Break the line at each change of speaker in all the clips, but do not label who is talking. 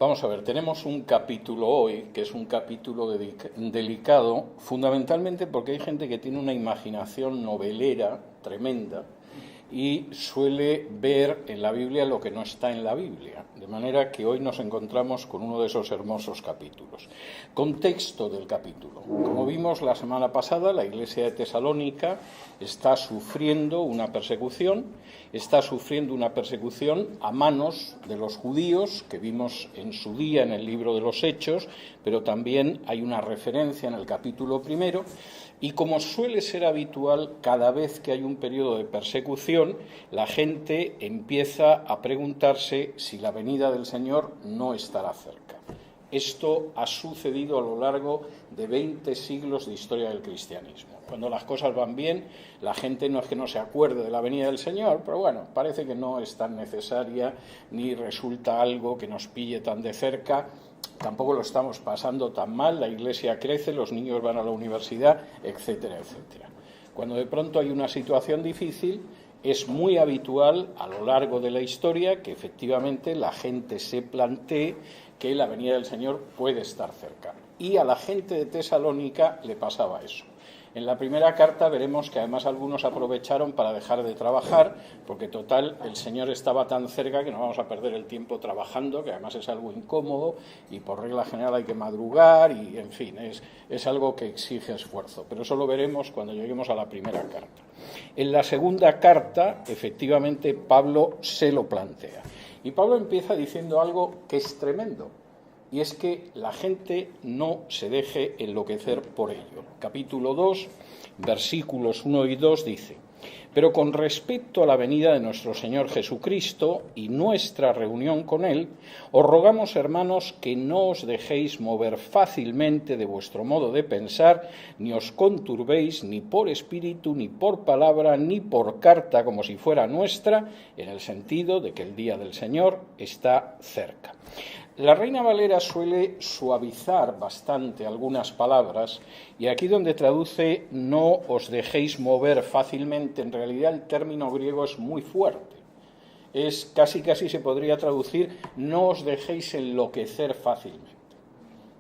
Vamos a ver, tenemos un capítulo hoy, que es un capítulo delicado, fundamentalmente porque hay gente que tiene una imaginación novelera tremenda y suele ver en la Biblia lo que no está en la Biblia. De manera que hoy nos encontramos con uno de esos hermosos capítulos. Contexto del capítulo. Como vimos la semana pasada, la iglesia de Tesalónica está sufriendo una persecución a manos de los judíos, que vimos en su día en el libro de los Hechos, pero también hay una referencia en el capítulo primero. Y como suele ser habitual, cada vez que hay un periodo de persecución, la gente empieza a preguntarse si la venida del Señor no estará cerca. Esto ha sucedido a lo largo de 20 siglos de historia del cristianismo. Cuando las cosas van bien, la gente no es que no se acuerde de la venida del Señor, pero bueno, parece que no es tan necesaria ni resulta algo que nos pille tan de cerca. Tampoco lo estamos pasando tan mal, la iglesia crece, los niños van a la universidad, etcétera, etcétera. Cuando de pronto hay una situación difícil, es muy habitual a lo largo de la historia que efectivamente la gente se plantee que la venida del Señor puede estar cerca. Y a la gente de Tesalónica le pasaba eso. En la primera carta veremos que además algunos aprovecharon para dejar de trabajar, porque total, el Señor estaba tan cerca que no vamos a perder el tiempo trabajando, que además es algo incómodo y por regla general hay que madrugar y, en fin, es algo que exige esfuerzo. Pero eso lo veremos cuando lleguemos a la primera carta. En la segunda carta, efectivamente, Pablo se lo plantea. Y Pablo empieza diciendo algo que es tremendo. Y es que la gente no se deje enloquecer por ello. Capítulo 2, versículos 1 y 2 dice: pero con respecto a la venida de nuestro Señor Jesucristo y nuestra reunión con Él, os rogamos, hermanos, que no os dejéis mover fácilmente de vuestro modo de pensar, ni os conturbéis ni por espíritu, ni por palabra, ni por carta como si fuera nuestra, en el sentido de que el día del Señor está cerca. La Reina Valera suele suavizar bastante algunas palabras y aquí donde traduce no os dejéis mover fácilmente, en realidad el término griego es muy fuerte. Es casi se podría traducir no os dejéis enloquecer fácilmente.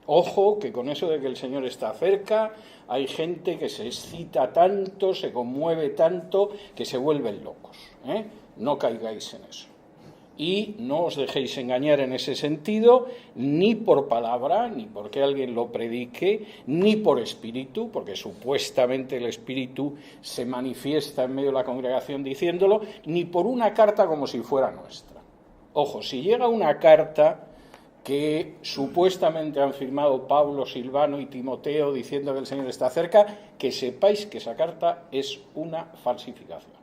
Ojo que con eso de que el Señor está cerca hay gente que se excita tanto, se conmueve tanto que se vuelven locos. No caigáis en eso. Y no os dejéis engañar en ese sentido, ni por palabra, ni porque alguien lo predique, ni por espíritu, porque supuestamente el espíritu se manifiesta en medio de la congregación diciéndolo, ni por una carta como si fuera nuestra. Ojo, si llega una carta que supuestamente han firmado Pablo, Silvano y Timoteo diciendo que el Señor está cerca, que sepáis que esa carta es una falsificación.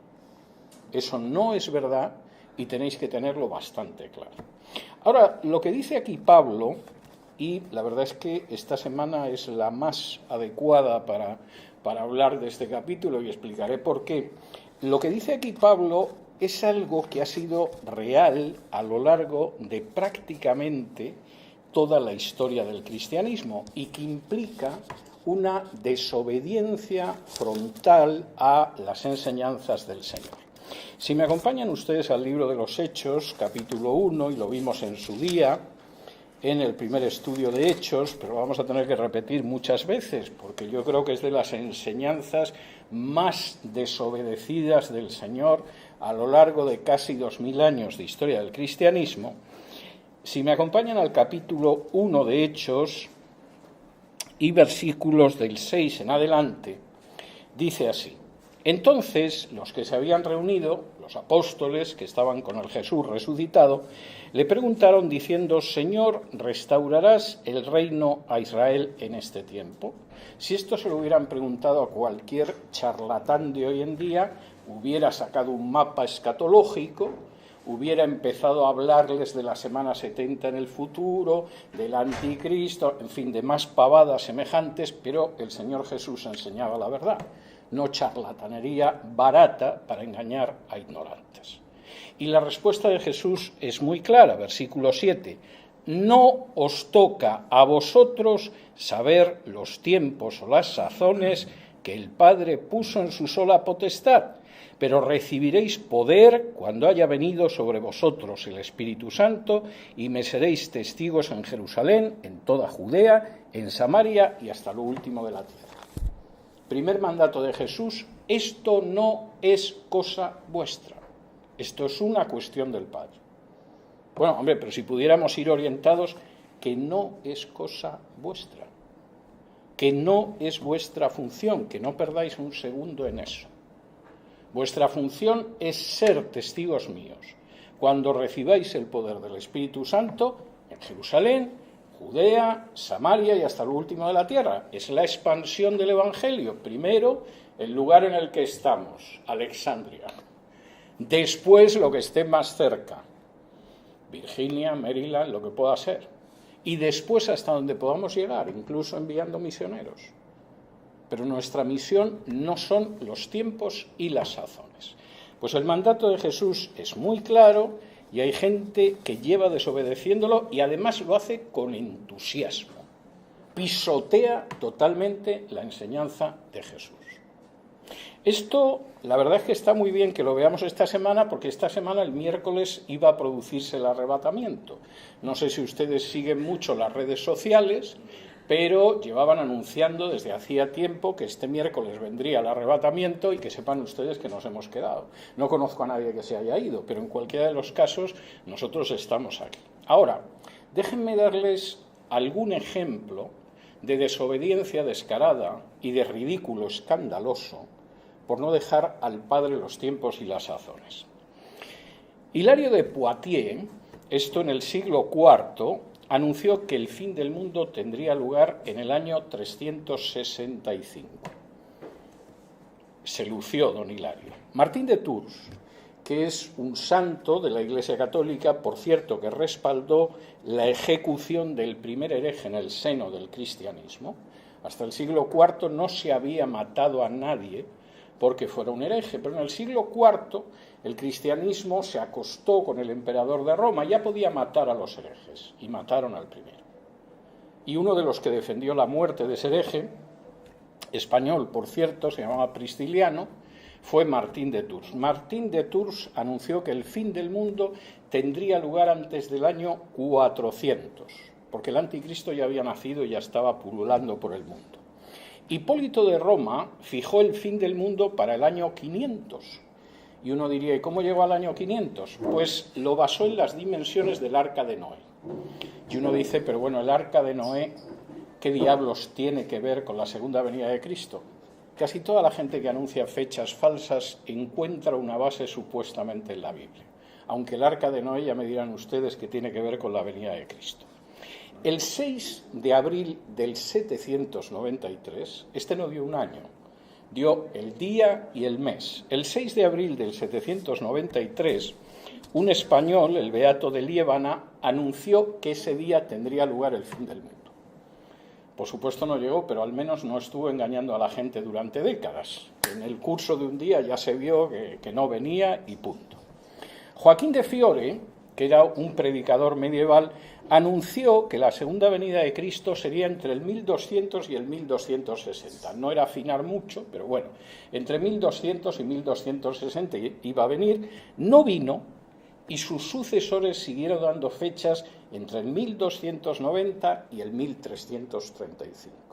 Eso no es verdad. Y tenéis que tenerlo bastante claro. Ahora, lo que dice aquí Pablo, y la verdad es que esta semana es la más adecuada para hablar de este capítulo y explicaré por qué. Lo que dice aquí Pablo es algo que ha sido real a lo largo de prácticamente toda la historia del cristianismo y que implica una desobediencia frontal a las enseñanzas del Señor. Si me acompañan ustedes al libro de los Hechos, capítulo 1, y lo vimos en su día, en el primer estudio de Hechos, pero vamos a tener que repetir muchas veces, porque yo creo que es de las enseñanzas más desobedecidas del Señor a lo largo de casi 2000 años de historia del cristianismo. Si me acompañan al capítulo 1 de Hechos y versículos del 6 en adelante, dice así: entonces, los que se habían reunido, los apóstoles que estaban con el Jesús resucitado, le preguntaron diciendo: Señor, ¿restaurarás el reino a Israel en este tiempo? Si esto se lo hubieran preguntado a cualquier charlatán de hoy en día, hubiera sacado un mapa escatológico, hubiera empezado a hablarles de la semana 70 en el futuro, del anticristo, en fin, de más pavadas semejantes, pero el Señor Jesús enseñaba la verdad. No charlatanería barata para engañar a ignorantes. Y la respuesta de Jesús es muy clara, versículo 7. No os toca a vosotros saber los tiempos o las sazones que el Padre puso en su sola potestad, pero recibiréis poder cuando haya venido sobre vosotros el Espíritu Santo y me seréis testigos en Jerusalén, en toda Judea, en Samaria y hasta lo último de la tierra. Primer mandato de Jesús: esto no es cosa vuestra, esto es una cuestión del Padre. Bueno, hombre, pero si pudiéramos ir orientados, que no es cosa vuestra, que no es vuestra función, que no perdáis un segundo en eso. Vuestra función es ser testigos míos cuando recibáis el poder del Espíritu Santo en Jerusalén, Judea, Samaria y hasta lo último de la tierra. Es la expansión del Evangelio. Primero, el lugar en el que estamos, Alexandria. Después, lo que esté más cerca, Virginia, Maryland, lo que pueda ser. Y después hasta donde podamos llegar, incluso enviando misioneros. Pero nuestra misión no son los tiempos y las sazones. Pues el mandato de Jesús es muy claro y hay gente que lleva desobedeciéndolo y además lo hace con entusiasmo. Pisotea totalmente la enseñanza de Jesús. Esto, la verdad es que está muy bien que lo veamos esta semana, porque esta semana, el miércoles, iba a producirse el arrebatamiento. No sé si ustedes siguen mucho las redes sociales, pero llevaban anunciando desde hacía tiempo que este miércoles vendría el arrebatamiento y que sepan ustedes que nos hemos quedado. No conozco a nadie que se haya ido, pero en cualquiera de los casos nosotros estamos aquí. Ahora, déjenme darles algún ejemplo de desobediencia descarada y de ridículo escandaloso por no dejar al Padre los tiempos y las sazones. Hilario de Poitiers, esto en el siglo IV, anunció que el fin del mundo tendría lugar en el año 365. Se lució don Hilario. Martín de Tours, que es un santo de la Iglesia Católica, por cierto, que respaldó la ejecución del primer hereje en el seno del cristianismo. Hasta el siglo IV no se había matado a nadie porque fuera un hereje, pero en el siglo IV el cristianismo se acostó con el emperador de Roma, ya podía matar a los herejes, y mataron al primero. Y uno de los que defendió la muerte de ese hereje, español por cierto, se llamaba Prisciliano, fue Martín de Tours. Martín de Tours anunció que el fin del mundo tendría lugar antes del año 400, porque el anticristo ya había nacido y ya estaba pululando por el mundo. Hipólito de Roma fijó el fin del mundo para el año 500. Y uno diría, ¿y cómo llegó al año 500? Pues lo basó en las dimensiones del Arca de Noé. Y uno dice, pero bueno, el Arca de Noé, ¿qué diablos tiene que ver con la segunda venida de Cristo? Casi toda la gente que anuncia fechas falsas encuentra una base supuestamente en la Biblia. Aunque el Arca de Noé, ya me dirán ustedes, que tiene que ver con la venida de Cristo. El 6 de abril del 793, este no dio un año, dio el día y el mes. El 6 de abril del 793, un español, el Beato de Liébana, anunció que ese día tendría lugar el fin del mundo. Por supuesto no llegó, pero al menos no estuvo engañando a la gente durante décadas. En el curso de un día ya se vio que no venía y punto. Joaquín de Fiore, que era un predicador medieval, anunció que la segunda venida de Cristo sería entre el 1200 y el 1260. No era afinar mucho, pero bueno, entre 1200 y 1260 iba a venir. No vino y sus sucesores siguieron dando fechas entre el 1290 y el 1335.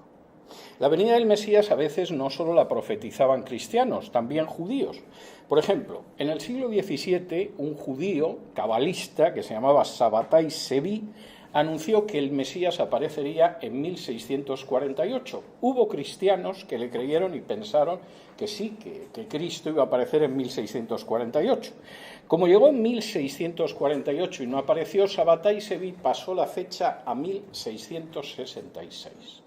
La venida del Mesías a veces no solo la profetizaban cristianos, también judíos. Por ejemplo, en el siglo XVII, un judío cabalista que se llamaba Sabbatai Sevi anunció que el Mesías aparecería en 1648. Hubo cristianos que le creyeron y pensaron que sí, que Cristo iba a aparecer en 1648. Como llegó en 1648 y no apareció, Sabbatai Sevi pasó la fecha a 1666.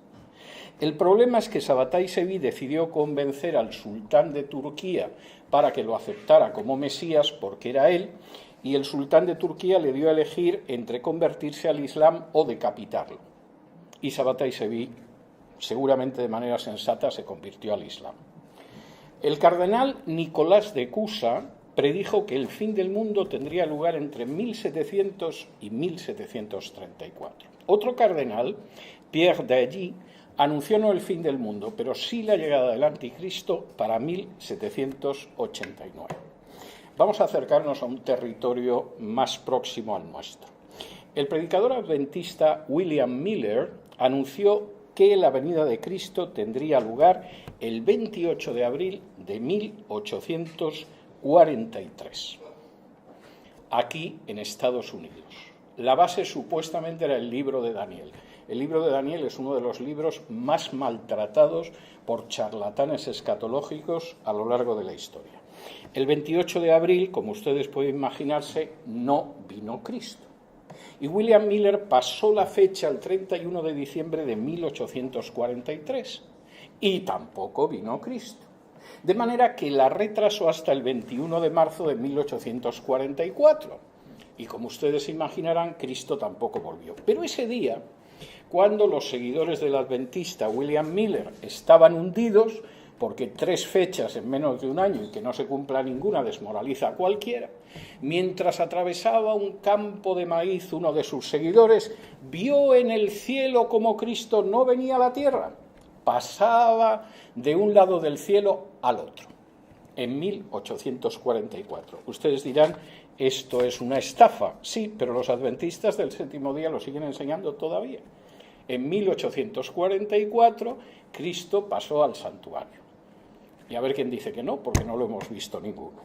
El problema es que Sabbatai Sevi decidió convencer al sultán de Turquía para que lo aceptara como Mesías, porque era él, y el sultán de Turquía le dio a elegir entre convertirse al Islam o decapitarlo. Y Sabbatai Sevi, seguramente de manera sensata, se convirtió al Islam. El cardenal Nicolás de Cusa predijo que el fin del mundo tendría lugar entre 1700 y 1734. Otro cardenal, Pierre d'Ailly, anunció no el fin del mundo, pero sí la llegada del anticristo para 1789. Vamos a acercarnos a un territorio más próximo al nuestro. El predicador adventista William Miller anunció que la venida de Cristo tendría lugar el 28 de abril de 1843, aquí en Estados Unidos. La base supuestamente era el libro de Daniel. El libro de Daniel es uno de los libros más maltratados por charlatanes escatológicos a lo largo de la historia. El 28 de abril, como ustedes pueden imaginarse, no vino Cristo. Y William Miller pasó la fecha al 31 de diciembre de 1843 y tampoco vino Cristo. De manera que la retrasó hasta el 21 de marzo de 1844. Y como ustedes imaginarán, Cristo tampoco volvió. Pero ese día, cuando los seguidores del adventista William Miller estaban hundidos, porque 3 fechas en menos de un año y que no se cumpla ninguna desmoraliza a cualquiera, mientras atravesaba un campo de maíz uno de sus seguidores, vio en el cielo como Cristo no venía a la tierra, pasaba de un lado del cielo al otro, en 1844. Ustedes dirán, esto es una estafa. Sí, pero los adventistas del séptimo día lo siguen enseñando todavía. En 1844, Cristo pasó al santuario. Y a ver quién dice que no, porque no lo hemos visto ninguno.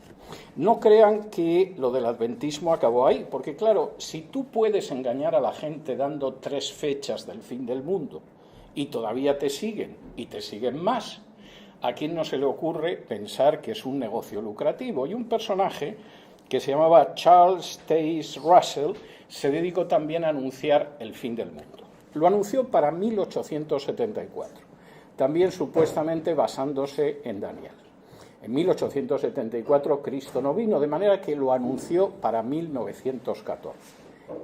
No crean que lo del adventismo acabó ahí, porque claro, si tú puedes engañar a la gente dando 3 fechas del fin del mundo y todavía te siguen, y te siguen más, ¿a quién no se le ocurre pensar que es un negocio lucrativo? Y un personaje que se llamaba Charles Taze Russell se dedicó también a anunciar el fin del mundo. Lo anunció para 1874. También supuestamente basándose en Daniel. En 1874 Cristo no vino, de manera que lo anunció para 1914.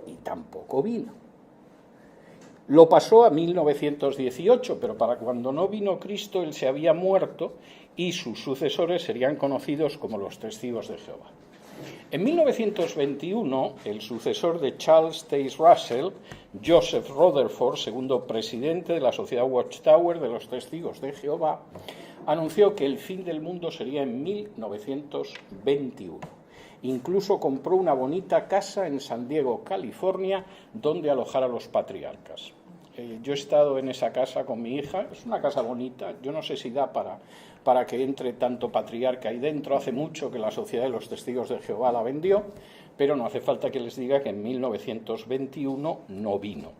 Y tampoco vino. Lo pasó a 1918, pero para cuando no vino Cristo él se había muerto y sus sucesores serían conocidos como los Testigos de Jehová. En 1921, el sucesor de Charles Taze Russell, Joseph Rutherford, segundo presidente de la Sociedad Watchtower de los Testigos de Jehová, anunció que el fin del mundo sería en 1921. Incluso compró una bonita casa en San Diego, California, donde alojar a los patriarcas. Yo he estado en esa casa con mi hija, es una casa bonita, yo no sé si da para que entre tanto patriarca ahí dentro. Hace mucho que la Sociedad de los Testigos de Jehová la vendió, pero no hace falta que les diga que en 1921 no vino.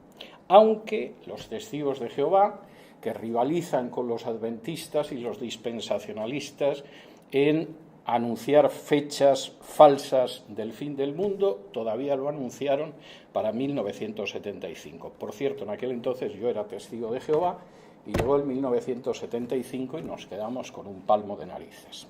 Aunque los Testigos de Jehová, que rivalizan con los adventistas y los dispensacionalistas en anunciar fechas falsas del fin del mundo, todavía lo anunciaron para 1975. Por cierto, en aquel entonces yo era testigo de Jehová y llegó el 1975 y nos quedamos con un palmo de narices.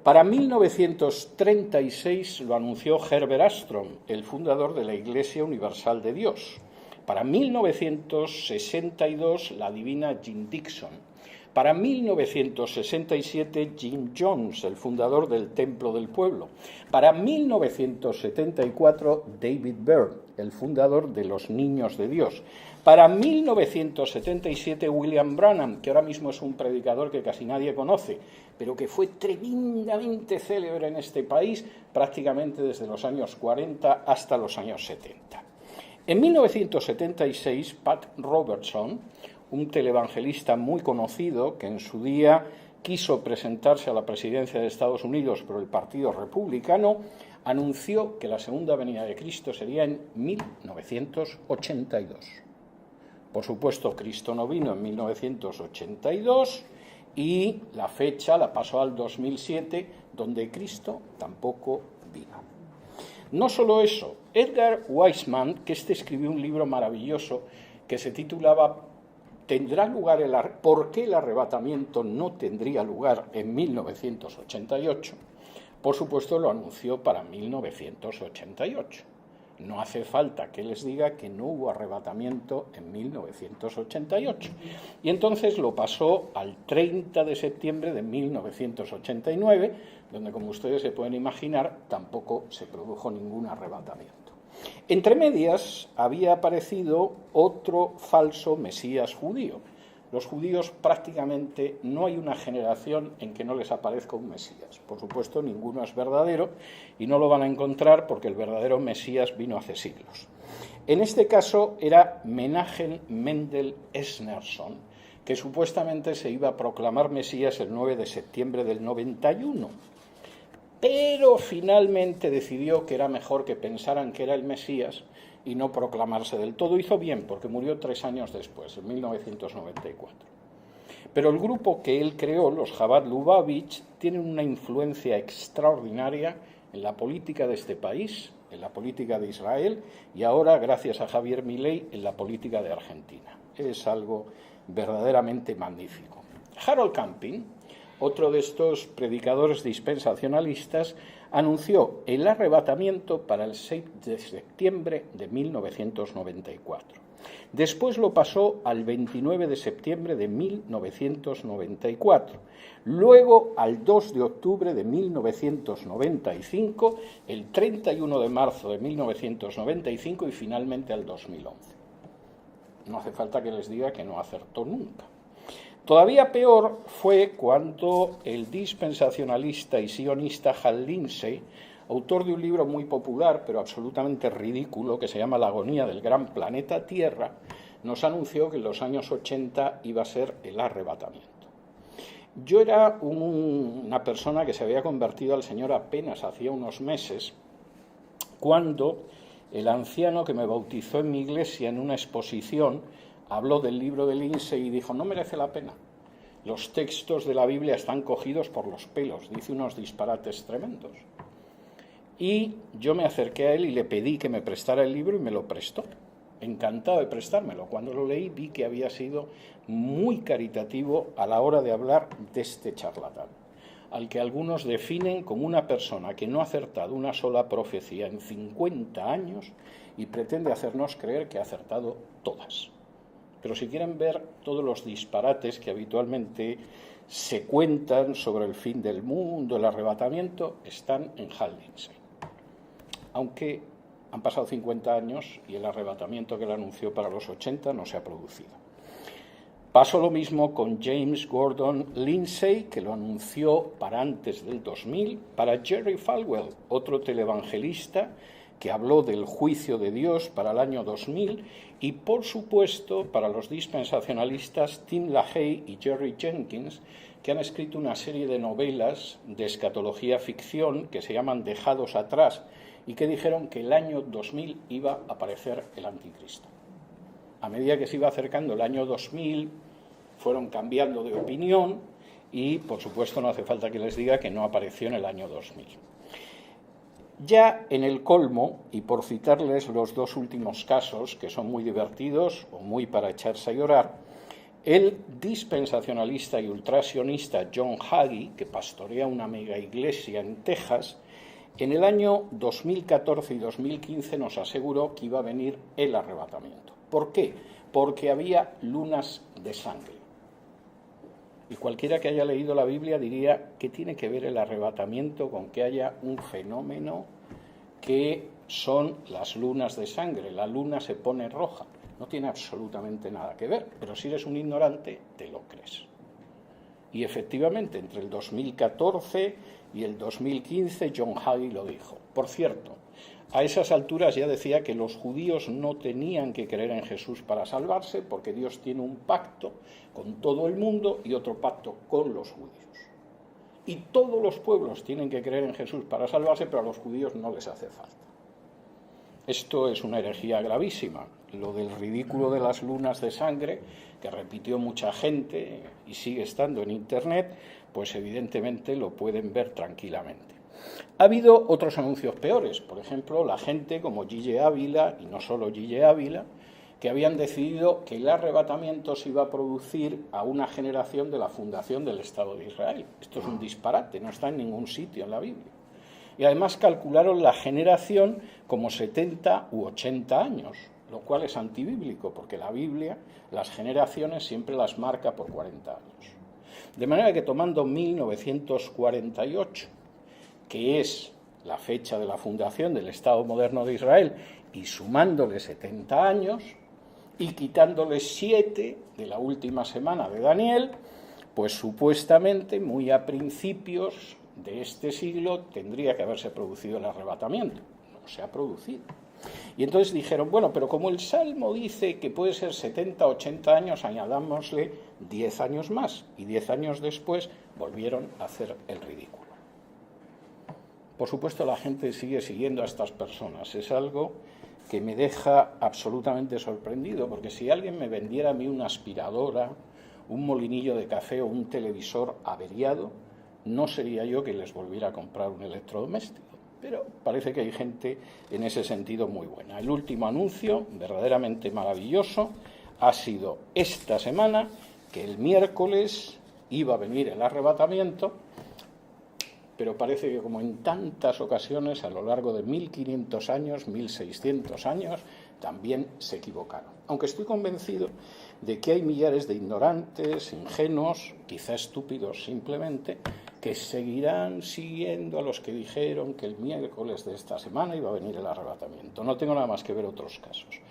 Para 1936 lo anunció Herbert Armstrong, el fundador de la Iglesia Universal de Dios. Para 1962 la divina Jean Dixon. Para 1967, Jim Jones, el fundador del Templo del Pueblo. Para 1974, David Byrne, el fundador de los Niños de Dios. Para 1977, William Branham, que ahora mismo es un predicador que casi nadie conoce, pero que fue tremendamente célebre en este país prácticamente desde los años 40 hasta los años 70. En 1976, Pat Robertson, un televangelista muy conocido que en su día quiso presentarse a la presidencia de Estados Unidos por el Partido Republicano, anunció que la segunda venida de Cristo sería en 1982. Por supuesto, Cristo no vino en 1982 y la fecha la pasó al 2007, donde Cristo tampoco vino. No solo eso, Edgar Weissman, que escribió un libro maravilloso que se titulaba ¿Tendrá lugar ¿Por qué el arrebatamiento no tendría lugar en 1988? Por supuesto, lo anunció para 1988. No hace falta que les diga que no hubo arrebatamiento en 1988. Y entonces lo pasó al 30 de septiembre de 1989, donde, como ustedes se pueden imaginar, tampoco se produjo ningún arrebatamiento. Entre medias había aparecido otro falso Mesías judío, Los judíos prácticamente no hay una generación en que no les aparezca un Mesías. Por supuesto, ninguno es verdadero y no lo van a encontrar porque el verdadero Mesías vino hace siglos. En este caso era Menachem Mendel Schneerson, que supuestamente se iba a proclamar Mesías el 9 de septiembre del 91, pero finalmente decidió que era mejor que pensaran que era el Mesías y no proclamarse del todo. Hizo bien, porque murió 3 años después, en 1994. Pero el grupo que él creó, los Chabad Lubavitch, tienen una influencia extraordinaria en la política de este país, en la política de Israel y ahora, gracias a Javier Milei, en la política de Argentina. Es algo verdaderamente magnífico. Harold Camping, otro de estos predicadores dispensacionalistas, anunció el arrebatamiento para el 6 de septiembre de 1994. Después lo pasó al 29 de septiembre de 1994, luego al 2 de octubre de 1995, el 31 de marzo de 1995 y finalmente al 2011. No hace falta que les diga que no acertó nunca. Todavía peor fue cuando el dispensacionalista y sionista Hal Lindsey, autor de un libro muy popular pero absolutamente ridículo que se llama La agonía del gran planeta Tierra, nos anunció que en los años 80 iba a ser el arrebatamiento. Yo era una persona que se había convertido al Señor apenas hacía unos meses, cuando el anciano que me bautizó en mi iglesia en una exposición habló del libro de Lindsey y dijo: no merece la pena. Los textos de la Biblia están cogidos por los pelos, dice unos disparates tremendos. Y yo me acerqué a él y le pedí que me prestara el libro y me lo prestó. Encantado de prestármelo. Cuando lo leí vi que había sido muy caritativo a la hora de hablar de este charlatán, al que algunos definen como una persona que no ha acertado una sola profecía en 50 años y pretende hacernos creer que ha acertado todas. Pero si quieren ver todos los disparates que habitualmente se cuentan sobre el fin del mundo, el arrebatamiento, están en Hal Lindsey. Aunque han pasado 50 años y el arrebatamiento que él anunció para los 80 no se ha producido. Pasó lo mismo con James Gordon Lindsay, que lo anunció para antes del 2000, para Jerry Falwell, otro televangelista que habló del juicio de Dios para el año 2000, y por supuesto para los dispensacionalistas Tim LaHaye y Jerry Jenkins, que han escrito una serie de novelas de escatología ficción que se llaman Dejados atrás y que dijeron que el año 2000 iba a aparecer el anticristo. A medida que se iba acercando el año 2000, fueron cambiando de opinión y, por supuesto, no hace falta que les diga que no apareció en el año 2000. Ya en el colmo, y por citarles los dos últimos casos, que son muy divertidos o muy para echarse a llorar, el dispensacionalista y ultrasionista John Hagee, que pastorea una mega iglesia en Texas, en el año 2014 y 2015 nos aseguró que iba a venir el arrebatamiento. ¿Por qué? Porque había lunas de sangre. Y cualquiera que haya leído la Biblia diría: ¿qué tiene que ver el arrebatamiento con que haya un fenómeno que son las lunas de sangre? La luna se pone roja. No tiene absolutamente nada que ver, pero si eres un ignorante, te lo crees. Y efectivamente, entre el 2014 y el 2015, John Hagee lo dijo. Por cierto, a esas alturas ya decía que los judíos no tenían que creer en Jesús para salvarse, porque Dios tiene un pacto con todo el mundo y otro pacto con los judíos. Y todos los pueblos tienen que creer en Jesús para salvarse, pero a los judíos no les hace falta. Esto es una herejía gravísima. Lo del ridículo de las lunas de sangre, que repitió mucha gente y sigue estando en Internet, pues evidentemente lo pueden ver tranquilamente. Ha habido otros anuncios peores, por ejemplo, la gente como Gille Ávila, y no solo Gille Ávila, que habían decidido que el arrebatamiento se iba a producir a una generación de la fundación del Estado de Israel. Esto es un disparate, no está en ningún sitio en la Biblia. Y además calcularon la generación como 70 u 80 años, lo cual es antibíblico, porque la Biblia las generaciones siempre las marca por 40 años. De manera que tomando 1948, que es la fecha de la fundación del Estado moderno de Israel, y sumándole 70 años, y quitándole 7 de la última semana de Daniel, pues supuestamente muy a principios de este siglo tendría que haberse producido el arrebatamiento. No se ha producido. Y entonces dijeron, bueno, pero como el Salmo dice que puede ser 70, 80 años, añadámosle 10 años más. Y 10 años después volvieron a hacer el ridículo. Por supuesto, la gente sigue siguiendo a estas personas. Es algo que me deja absolutamente sorprendido, porque si alguien me vendiera a mí una aspiradora, un molinillo de café o un televisor averiado, no sería yo quien les volviera a comprar un electrodoméstico. Pero parece que hay gente en ese sentido muy buena. El último anuncio, verdaderamente maravilloso, ha sido esta semana que el miércoles iba a venir el arrebatamiento, pero parece que como en tantas ocasiones a lo largo de 1500 años, 1600 años, también se equivocaron. Aunque estoy convencido de que hay millares de ignorantes, ingenuos, quizá estúpidos simplemente, que seguirán siguiendo a los que dijeron que el miércoles de esta semana iba a venir el arrebatamiento. No tengo nada más que ver otros casos.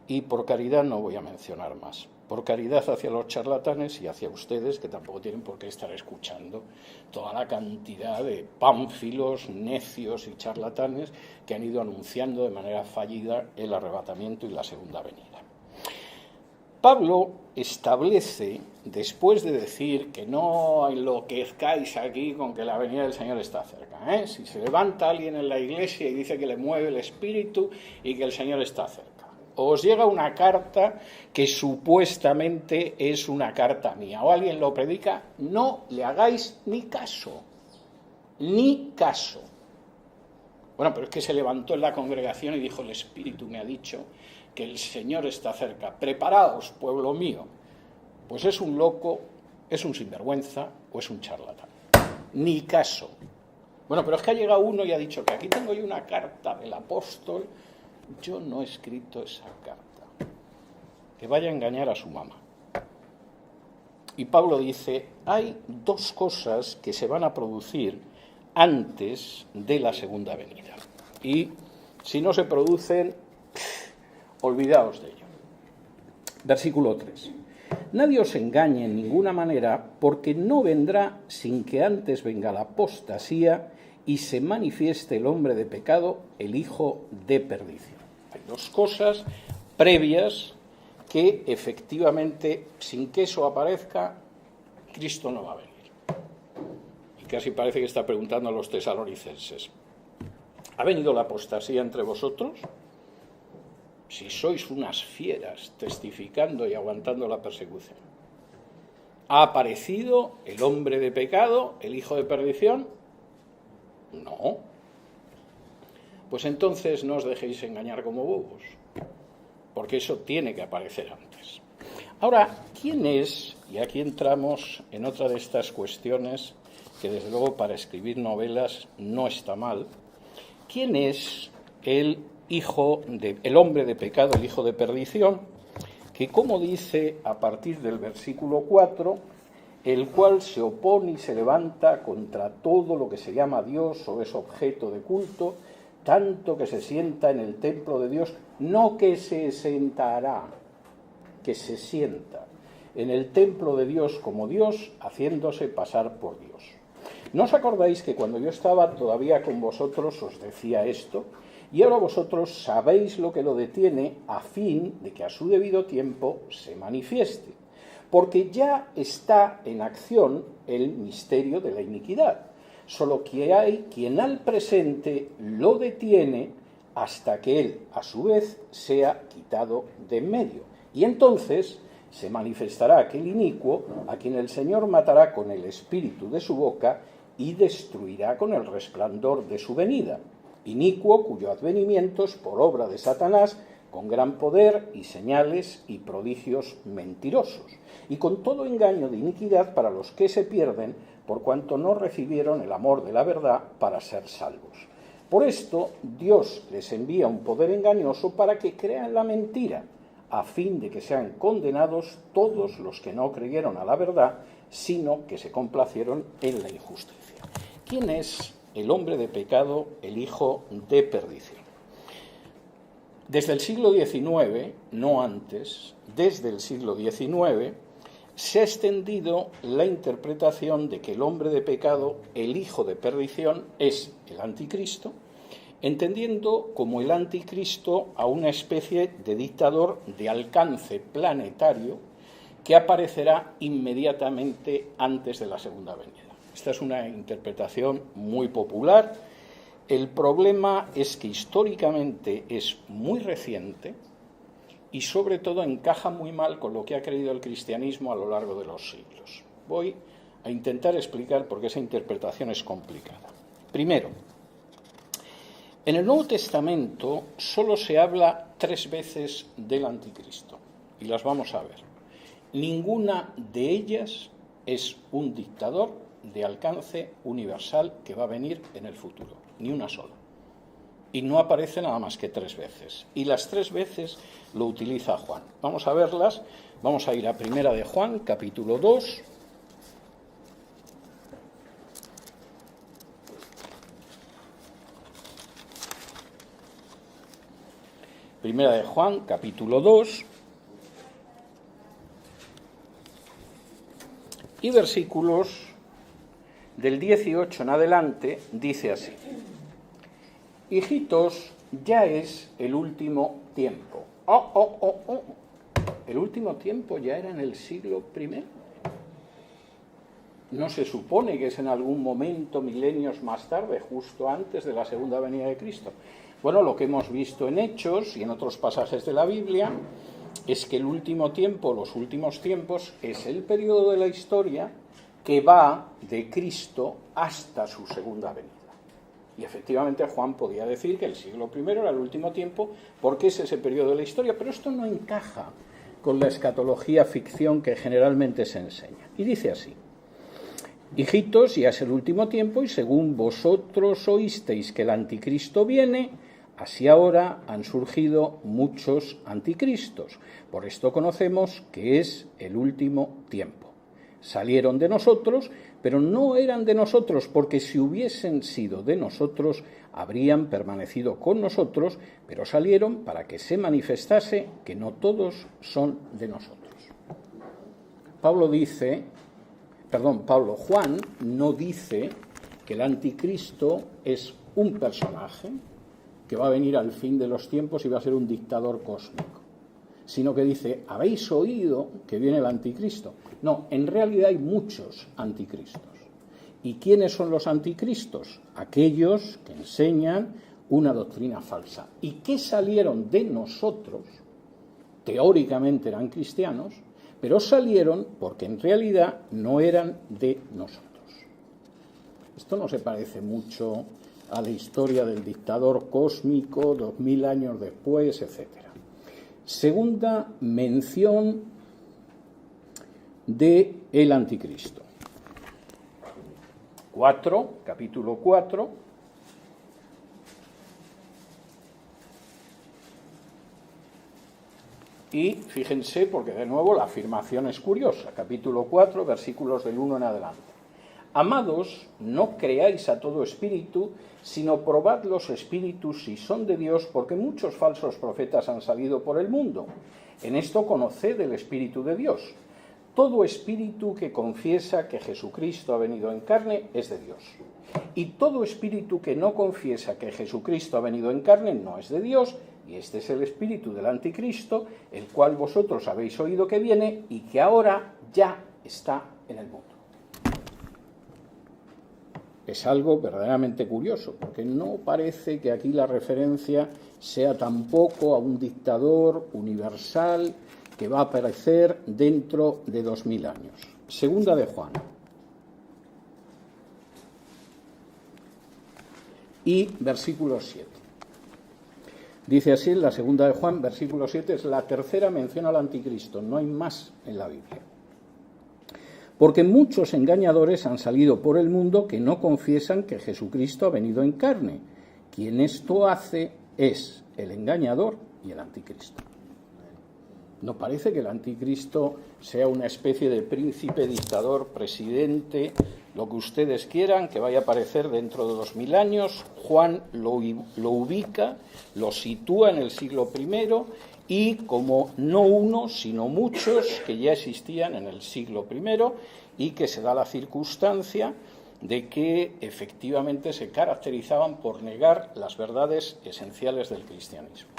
Y por caridad no voy a mencionar más. Por caridad hacia los charlatanes y hacia ustedes, que tampoco tienen por qué estar escuchando toda la cantidad de pánfilos, necios y charlatanes que han ido anunciando de manera fallida el arrebatamiento y la segunda venida. Pablo establece, después de decir que no enloquezcáis aquí con que la venida del Señor está cerca, si se levanta alguien en la iglesia y dice que le mueve el espíritu y que el Señor está cerca, os llega una carta que supuestamente es una carta mía, o alguien lo predica, no le hagáis ni caso, ni caso. Bueno, pero es que se levantó en la congregación y dijo, el Espíritu me ha dicho que el Señor está cerca. Preparaos, pueblo mío. Pues es un loco, es un sinvergüenza o es un charlatán. Ni caso. Bueno, pero es que ha llegado uno y ha dicho que aquí tengo yo una carta del apóstol. Yo no he escrito esa carta. Que vaya a engañar a su mamá. Y Pablo dice, hay dos cosas que se van a producir antes de la segunda venida. Y si no se producen, olvidaos de ello. Versículo 3. Nadie os engañe en ninguna manera, porque no vendrá sin que antes venga la apostasía y se manifieste el hombre de pecado, el hijo de perdición. Hay dos cosas previas que efectivamente, sin que eso aparezca, Cristo no va a venir. Y casi parece que está preguntando a los tesalonicenses, ¿ha venido la apostasía entre vosotros? Si sois unas fieras testificando y aguantando la persecución. ¿Ha aparecido el hombre de pecado, el hijo de perdición? No. Pues entonces no os dejéis engañar como bobos, porque eso tiene que aparecer antes. Ahora, ¿quién es? Y aquí entramos en otra de estas cuestiones que desde luego para escribir novelas no está mal. ¿Quién es el hombre de pecado, el hijo de perdición? Que como dice a partir del versículo 4, el cual se opone y se levanta contra todo lo que se llama Dios o es objeto de culto, tanto que se sienta en el templo de Dios, no que se sentará, que se sienta en el templo de Dios como Dios, haciéndose pasar por Dios. ¿No os acordáis que cuando yo estaba todavía con vosotros os decía esto? Y ahora vosotros sabéis lo que lo detiene a fin de que a su debido tiempo se manifieste. Porque ya está en acción el misterio de la iniquidad. Solo que hay quien al presente lo detiene hasta que él, a su vez, sea quitado de en medio. Y entonces se manifestará aquel inicuo a quien el Señor matará con el espíritu de su boca y destruirá con el resplandor de su venida. Inicuo cuyo advenimiento es por obra de Satanás, con gran poder y señales y prodigios mentirosos, y con todo engaño de iniquidad para los que se pierden, por cuanto no recibieron el amor de la verdad para ser salvos. Por esto, Dios les envía un poder engañoso para que crean la mentira, a fin de que sean condenados todos los que no creyeron a la verdad, sino que se complacieron en la injusticia. ¿Quién es el hombre de pecado, el hijo de perdición? Desde el siglo XIX, no antes, desde el siglo XIX, se ha extendido la interpretación de que el hombre de pecado, el hijo de perdición, es el anticristo, entendiendo como el anticristo a una especie de dictador de alcance planetario que aparecerá inmediatamente antes de la segunda venida. Esta es una interpretación muy popular. El problema es que históricamente es muy reciente y sobre todo encaja muy mal con lo que ha creído el cristianismo a lo largo de los siglos. Voy a intentar explicar por qué esa interpretación es complicada. Primero, en el Nuevo Testamento solo se habla 3 veces del anticristo y las vamos a ver. Ninguna de ellas es un dictador de alcance universal que va a venir en el futuro, ni una sola. Y no aparece nada más que 3 veces. Y las 3 veces lo utiliza Juan. Vamos a verlas. Vamos a ir a Primera de Juan, capítulo 2. Primera de Juan, capítulo 2. Y versículos del 18 en adelante dice así: hijitos, ya es el último tiempo. ¿El último tiempo ya era en el siglo I? ¿No se supone que es en algún momento, milenios más tarde, justo antes de la segunda venida de Cristo? Bueno, lo que hemos visto en Hechos y en otros pasajes de la Biblia es que el último tiempo, los últimos tiempos, es el periodo de la historia que va de Cristo hasta su segunda venida. Y efectivamente Juan podía decir que el siglo I era el último tiempo porque es ese periodo de la historia, pero esto no encaja con la escatología ficción que generalmente se enseña. Y dice así: hijitos, ya es el último tiempo y según vosotros oísteis que el anticristo viene, así ahora han surgido muchos anticristos. Por esto conocemos que es el último tiempo. Salieron de nosotros, pero no eran de nosotros, porque si hubiesen sido de nosotros, habrían permanecido con nosotros, pero salieron para que se manifestase que no todos son de nosotros. Juan no dice que el anticristo es un personaje que va a venir al fin de los tiempos y va a ser un dictador cósmico, sino que dice: ¿habéis oído que viene el anticristo? No, en realidad hay muchos anticristos. ¿Y quiénes son los anticristos? Aquellos que enseñan una doctrina falsa y que salieron de nosotros, teóricamente eran cristianos, pero salieron porque en realidad no eran de nosotros. Esto no se parece mucho a la historia del dictador cósmico 2000 años después, etc. Segunda mención de el anticristo. Capítulo 4. Y fíjense, porque de nuevo la afirmación es curiosa. Capítulo 4, versículos del 1 en adelante. Amados, no creáis a todo espíritu, sino probad los espíritus si son de Dios, porque muchos falsos profetas han salido por el mundo. En esto conoced el Espíritu de Dios. Todo espíritu que confiesa que Jesucristo ha venido en carne es de Dios. Y todo espíritu que no confiesa que Jesucristo ha venido en carne no es de Dios, y este es el espíritu del anticristo, el cual vosotros habéis oído que viene y que ahora ya está en el mundo. Es algo verdaderamente curioso, porque no parece que aquí la referencia sea tampoco a un dictador universal que va a aparecer dentro de 2000 años. Segunda de Juan. Y versículo 7. Dice así en la segunda de Juan, versículo 7, es la tercera mención al anticristo, no hay más en la Biblia. Porque muchos engañadores han salido por el mundo que no confiesan que Jesucristo ha venido en carne. Quien esto hace es el engañador y el anticristo. ¿No parece que el anticristo sea una especie de príncipe, dictador, presidente lo que ustedes quieran, que vaya a aparecer dentro de 2000 años. Juan lo ubica, lo sitúa en el siglo I y como no uno, sino muchos que ya existían en el siglo I y que se da la circunstancia de que efectivamente se caracterizaban por negar las verdades esenciales del cristianismo.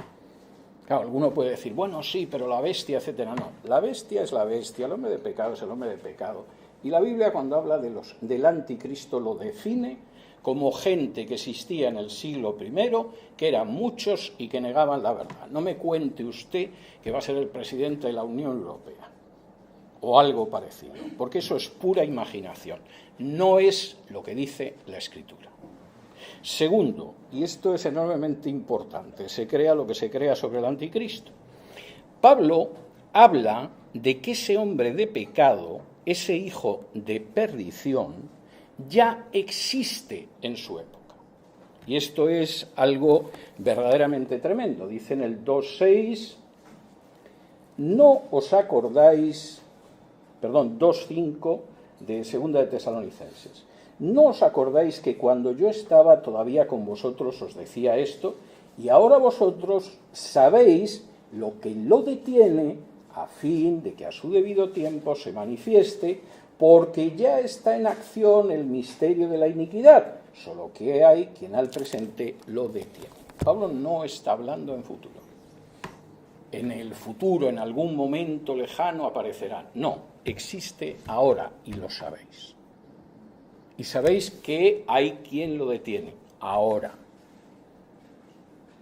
Claro, alguno puede decir, bueno, sí, pero la bestia, etcétera. No, la bestia es la bestia, el hombre de pecado es el hombre de pecado. Y la Biblia, cuando habla del anticristo, lo define como gente que existía en el siglo I, que eran muchos y que negaban la verdad. No me cuente usted que va a ser el presidente de la Unión Europea o algo parecido, porque eso es pura imaginación, no es lo que dice la Escritura. Segundo, y esto es enormemente importante, se crea lo que se crea sobre el anticristo. Pablo habla de que ese hombre de pecado, ese hijo de perdición, ya existe en su época. Y esto es algo verdaderamente tremendo. Dice en el 2.6, no os acordáis, 2.5 de Segunda de Tesalonicenses. ¿No os acordáis que cuando yo estaba todavía con vosotros os decía esto? Y ahora vosotros sabéis lo que lo detiene a fin de que a su debido tiempo se manifieste, porque ya está en acción el misterio de la iniquidad, solo que hay quien al presente lo detiene. Pablo no está hablando en futuro. En el futuro, en algún momento lejano, aparecerá. No, existe ahora y lo sabéis. Y sabéis que hay quien lo detiene ahora.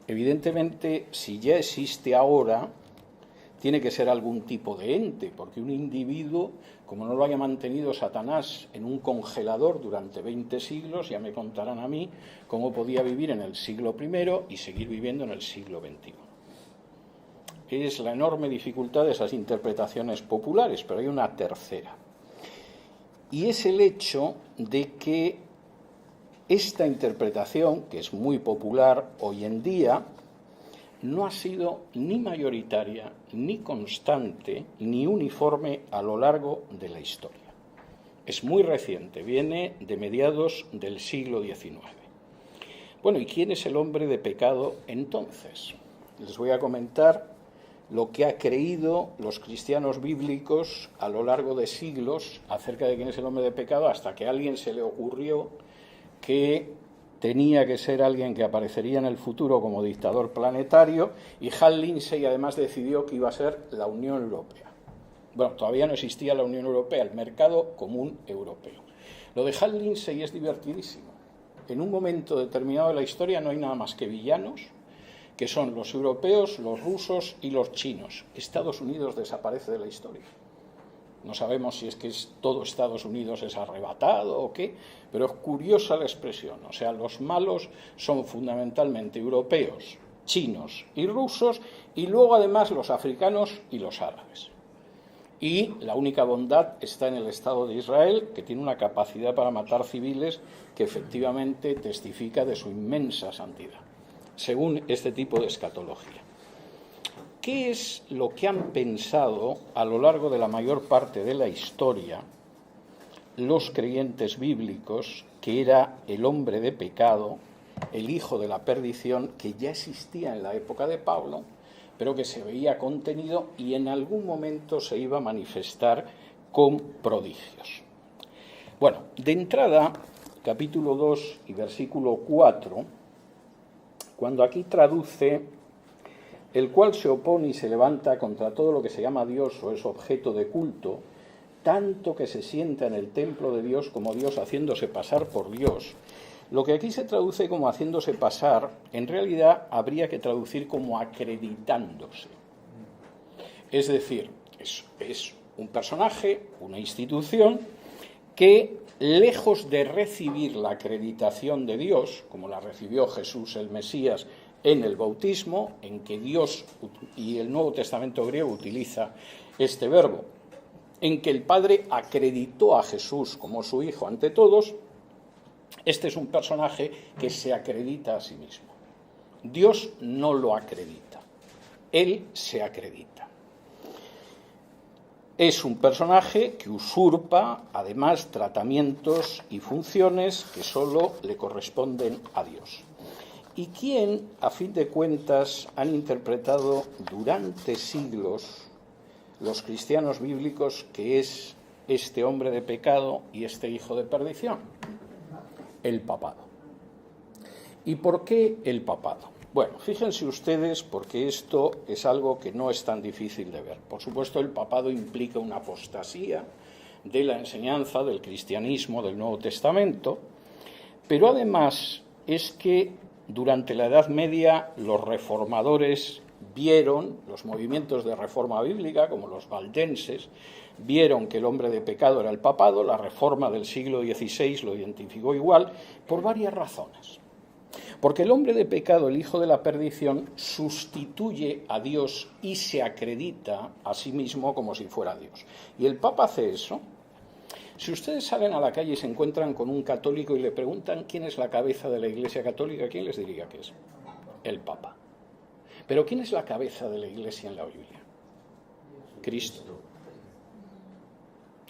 Evidentemente, si ya existe ahora, tiene que ser algún tipo de ente, porque un individuo, como no lo haya mantenido Satanás en un congelador durante 20 siglos, ya me contarán a mí cómo podía vivir en el siglo I y seguir viviendo en el siglo XXI. Es la enorme dificultad de esas interpretaciones populares, pero hay una tercera. Y es el hecho de que esta interpretación, que es muy popular hoy en día, no ha sido ni mayoritaria, ni constante, ni uniforme a lo largo de la historia. Es muy reciente, viene de mediados del siglo XIX. Bueno, ¿y quién es el hombre de pecado entonces? Les voy a comentar lo que ha creído los cristianos bíblicos a lo largo de siglos acerca de quién es el hombre de pecado, hasta que a alguien se le ocurrió que tenía que ser alguien que aparecería en el futuro como dictador planetario, y Hal Lindsey además decidió que iba a ser la Unión Europea. Bueno, todavía no existía la Unión Europea, el mercado común europeo. Lo de Hal Lindsey es divertidísimo. En un momento determinado de la historia no hay nada más que villanos, que son los europeos, los rusos y los chinos. Estados Unidos desaparece de la historia. No sabemos si es que todo Estados Unidos es arrebatado o qué, pero es curiosa la expresión. O sea, los malos son fundamentalmente europeos, chinos y rusos, y luego además los africanos y los árabes. Y la única bondad está en el Estado de Israel, que tiene una capacidad para matar civiles que efectivamente testifica de su inmensa santidad, según este tipo de escatología. ¿Qué es lo que han pensado a lo largo de la mayor parte de la historia los creyentes bíblicos que era el hombre de pecado, el hijo de la perdición, que ya existía en la época de Pablo, pero que se veía contenido y en algún momento se iba a manifestar con prodigios? Bueno, de entrada, capítulo 2 y versículo 4, cuando aquí traduce: el cual se opone y se levanta contra todo lo que se llama Dios o es objeto de culto, tanto que se sienta en el templo de Dios como Dios, haciéndose pasar por Dios. Lo que aquí se traduce como haciéndose pasar, en realidad habría que traducir como acreditándose. Es decir, es un personaje, una institución, que lejos de recibir la acreditación de Dios, como la recibió Jesús el Mesías en el bautismo, en que Dios, y el Nuevo Testamento griego utiliza este verbo, en que el Padre acreditó a Jesús como su Hijo ante todos, este es un personaje que se acredita a sí mismo. Dios no lo acredita, Él se acredita. Es un personaje que usurpa, además, tratamientos y funciones que solo le corresponden a Dios. Y quien, a fin de cuentas, han interpretado durante siglos los cristianos bíblicos que es este hombre de pecado y este hijo de perdición. El papado. ¿Y por qué el papado? Bueno, fíjense ustedes, porque esto es algo que no es tan difícil de ver. Por supuesto, el papado implica una apostasía de la enseñanza del cristianismo del Nuevo Testamento, pero además es que durante la Edad Media los reformadores vieron, los movimientos de reforma bíblica, como los valdenses, vieron que el hombre de pecado era el papado. La reforma del siglo XVI lo identificó igual, por varias razones. Porque el hombre de pecado, el hijo de la perdición, sustituye a Dios y se acredita a sí mismo como si fuera Dios. Y el Papa hace eso. Si ustedes salen a la calle y se encuentran con un católico y le preguntan quién es la cabeza de la Iglesia Católica, ¿quién les diría que es? El Papa. Pero ¿quién es la cabeza de la Iglesia en la Biblia? Cristo.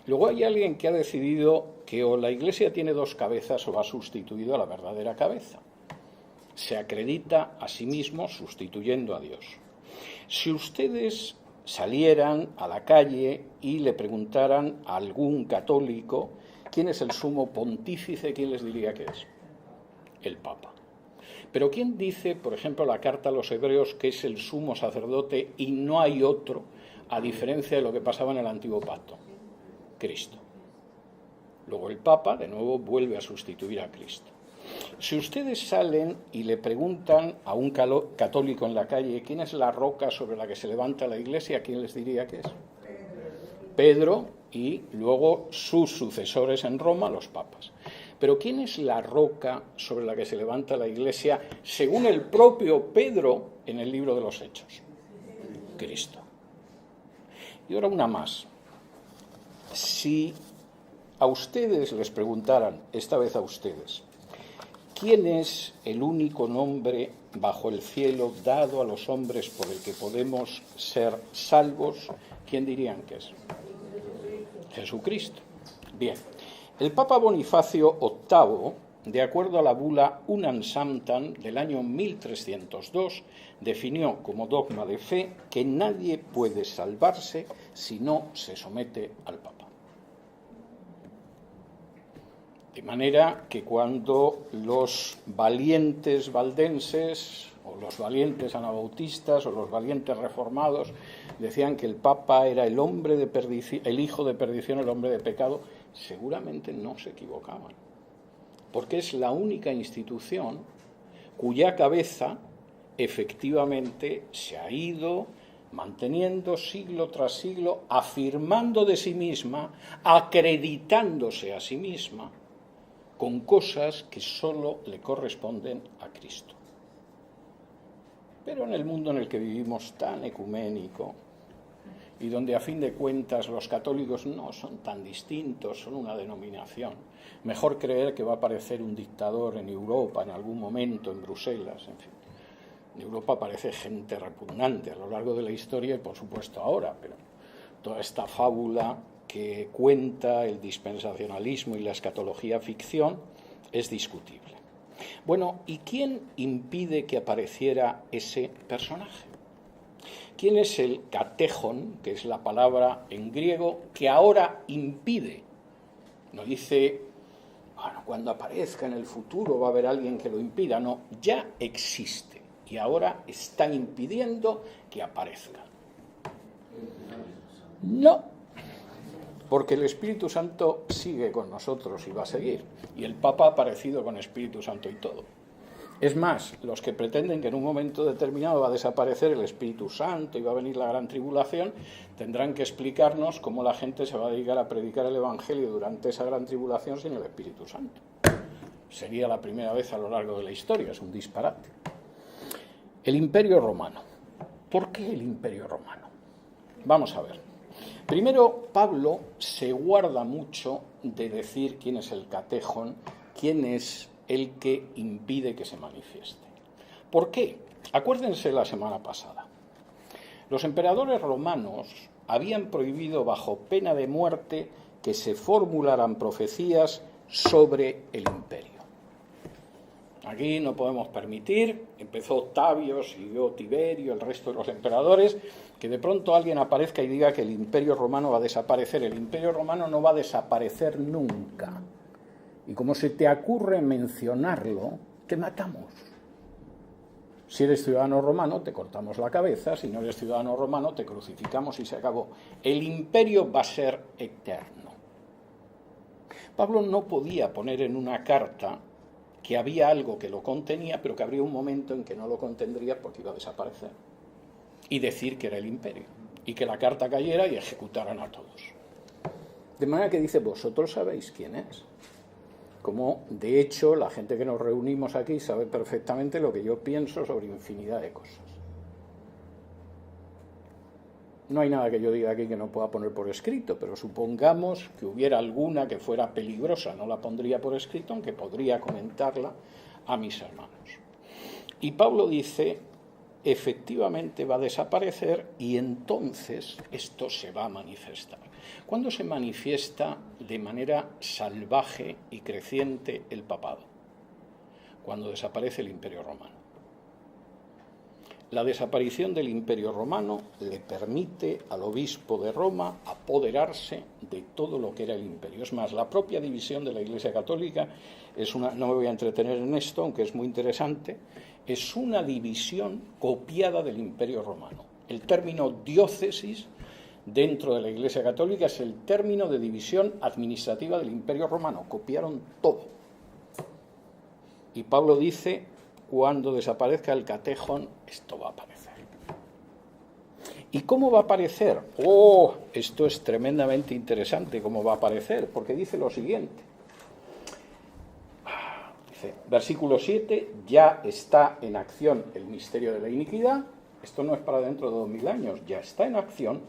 Luego hay alguien que ha decidido que o la Iglesia tiene dos cabezas o ha sustituido a la verdadera cabeza. Se acredita a sí mismo sustituyendo a Dios. Si ustedes salieran a la calle y le preguntaran a algún católico quién es el sumo pontífice, ¿quién les diría que es? El Papa. Pero ¿quién dice, por ejemplo, la carta a los hebreos que es el sumo sacerdote y no hay otro, a diferencia de lo que pasaba en el Antiguo Pacto? Cristo. Luego el Papa, de nuevo, vuelve a sustituir a Cristo. Si ustedes salen y le preguntan a un católico en la calle quién es la roca sobre la que se levanta la Iglesia, ¿quién les diría que es? Pedro y luego sus sucesores en Roma, los papas. Pero ¿quién es la roca sobre la que se levanta la Iglesia según el propio Pedro en el libro de los Hechos? Cristo. Y ahora una más. Si a ustedes les preguntaran, esta vez a ustedes, ¿quién es el único nombre bajo el cielo dado a los hombres por el que podemos ser salvos? ¿Quién dirían que es? Jesucristo. Bien, el Papa Bonifacio VIII, de acuerdo a la bula Unam Sanctam del año 1302, definió como dogma de fe que nadie puede salvarse si no se somete al Papa. De manera que cuando los valientes valdenses, o los valientes anabautistas, o los valientes reformados, decían que el Papa era el hombre de perdición, el hijo de perdición, el hombre de pecado, seguramente no se equivocaban. Porque es la única institución cuya cabeza efectivamente se ha ido manteniendo siglo tras siglo, afirmando de sí misma, acreditándose a sí misma, con cosas que solo le corresponden a Cristo. Pero en el mundo en el que vivimos tan ecuménico y donde a fin de cuentas los católicos no son tan distintos, son una denominación, mejor creer que va a aparecer un dictador en Europa en algún momento, en Bruselas, en fin. En Europa aparece gente repugnante a lo largo de la historia y por supuesto ahora, pero toda esta fábula que cuenta el dispensacionalismo y la escatología ficción es discutible. Bueno, ¿y quién impide que apareciera ese personaje? ¿Quién es el katéjon, que es la palabra en griego, que ahora impide? No dice, bueno, cuando aparezca en el futuro va a haber alguien que lo impida. No, ya existe y ahora está impidiendo que aparezca. No. Porque el Espíritu Santo sigue con nosotros y va a seguir. Y el Papa ha aparecido con Espíritu Santo y todo. Es más, los que pretenden que en un momento determinado va a desaparecer el Espíritu Santo y va a venir la gran tribulación, tendrán que explicarnos cómo la gente se va a dedicar a predicar el Evangelio durante esa gran tribulación sin el Espíritu Santo. Sería la primera vez a lo largo de la historia, es un disparate. El Imperio Romano. ¿Por qué el Imperio Romano? Vamos a ver. Primero, Pablo se guarda mucho de decir quién es el katéjon, quién es el que impide que se manifieste. ¿Por qué? Acuérdense la semana pasada. Los emperadores romanos habían prohibido bajo pena de muerte que se formularan profecías sobre el imperio. Aquí no podemos permitir, empezó Octavio, siguió Tiberio, el resto de los emperadores, que de pronto alguien aparezca y diga que el imperio romano va a desaparecer. El imperio romano no va a desaparecer nunca. Y como se te ocurre mencionarlo, te matamos. Si eres ciudadano romano, te cortamos la cabeza. Si no eres ciudadano romano, te crucificamos y se acabó. El imperio va a ser eterno. Pablo no podía poner en una carta que había algo que lo contenía, pero que habría un momento en que no lo contendría porque iba a desaparecer. Y decir que era el imperio. Y que la carta cayera y ejecutaran a todos. De manera que dice, vosotros sabéis quién es. Como, de hecho, la gente que nos reunimos aquí sabe perfectamente lo que yo pienso sobre infinidad de cosas. No hay nada que yo diga aquí que no pueda poner por escrito, pero supongamos que hubiera alguna que fuera peligrosa, no la pondría por escrito, aunque podría comentarla a mis hermanos. Y Pablo dice, efectivamente va a desaparecer y entonces esto se va a manifestar. ¿Cuándo se manifiesta de manera salvaje y creciente el papado? Cuando desaparece el Imperio Romano. La desaparición del Imperio Romano le permite al obispo de Roma apoderarse de todo lo que era el imperio. Es más, la propia división de la Iglesia Católica es una, no me voy a entretener en esto, aunque es muy interesante, es una división copiada del Imperio Romano. El término diócesis dentro de la Iglesia Católica es el término de división administrativa del Imperio Romano. Copiaron todo. Y Pablo dice, cuando desaparezca el catejón, esto va a aparecer. ¿Y cómo va a aparecer? ¡Oh! Esto es tremendamente interesante, cómo va a aparecer, porque dice lo siguiente. Dice, versículo 7, ya está en acción el misterio de la iniquidad. Esto no es para dentro de 2000 años, ya está en acción.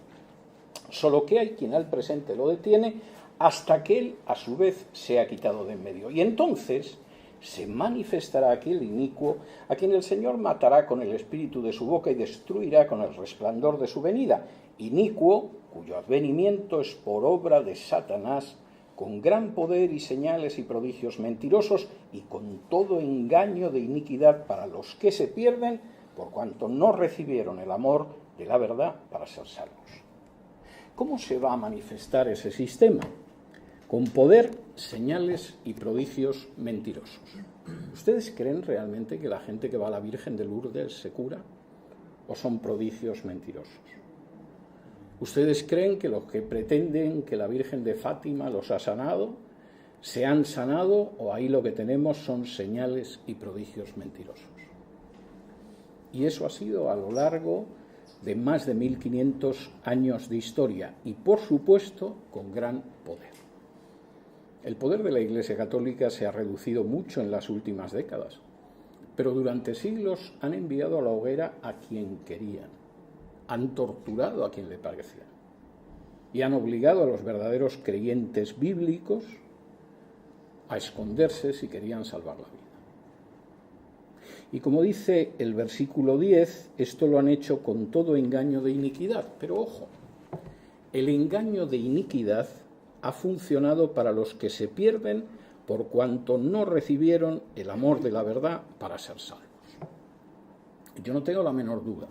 Solo que hay quien al presente lo detiene hasta que él, a su vez, sea quitado de en medio. Y entonces se manifestará aquel inicuo a quien el Señor matará con el espíritu de su boca y destruirá con el resplandor de su venida. Inicuo, cuyo advenimiento es por obra de Satanás, con gran poder y señales y prodigios mentirosos y con todo engaño de iniquidad para los que se pierden, por cuanto no recibieron el amor de la verdad para ser salvos. ¿Cómo se va a manifestar ese sistema? Con poder, señales y prodigios mentirosos. ¿Ustedes creen realmente que la gente que va a la Virgen de Lourdes se cura? ¿O son prodigios mentirosos? ¿Ustedes creen que los que pretenden que la Virgen de Fátima los ha sanado, se han sanado o ahí lo que tenemos son señales y prodigios mentirosos? Y eso ha sido a lo largo de más de 1500 años de historia y, por supuesto, con gran poder. El poder de la Iglesia Católica se ha reducido mucho en las últimas décadas, pero durante siglos han enviado a la hoguera a quien querían, han torturado a quien le parecía y han obligado a los verdaderos creyentes bíblicos a esconderse si querían salvar la vida. Y como dice el versículo 10, esto lo han hecho con todo engaño de iniquidad. Pero ojo, el engaño de iniquidad ha funcionado para los que se pierden por cuanto no recibieron el amor de la verdad para ser salvos. Yo no tengo la menor duda,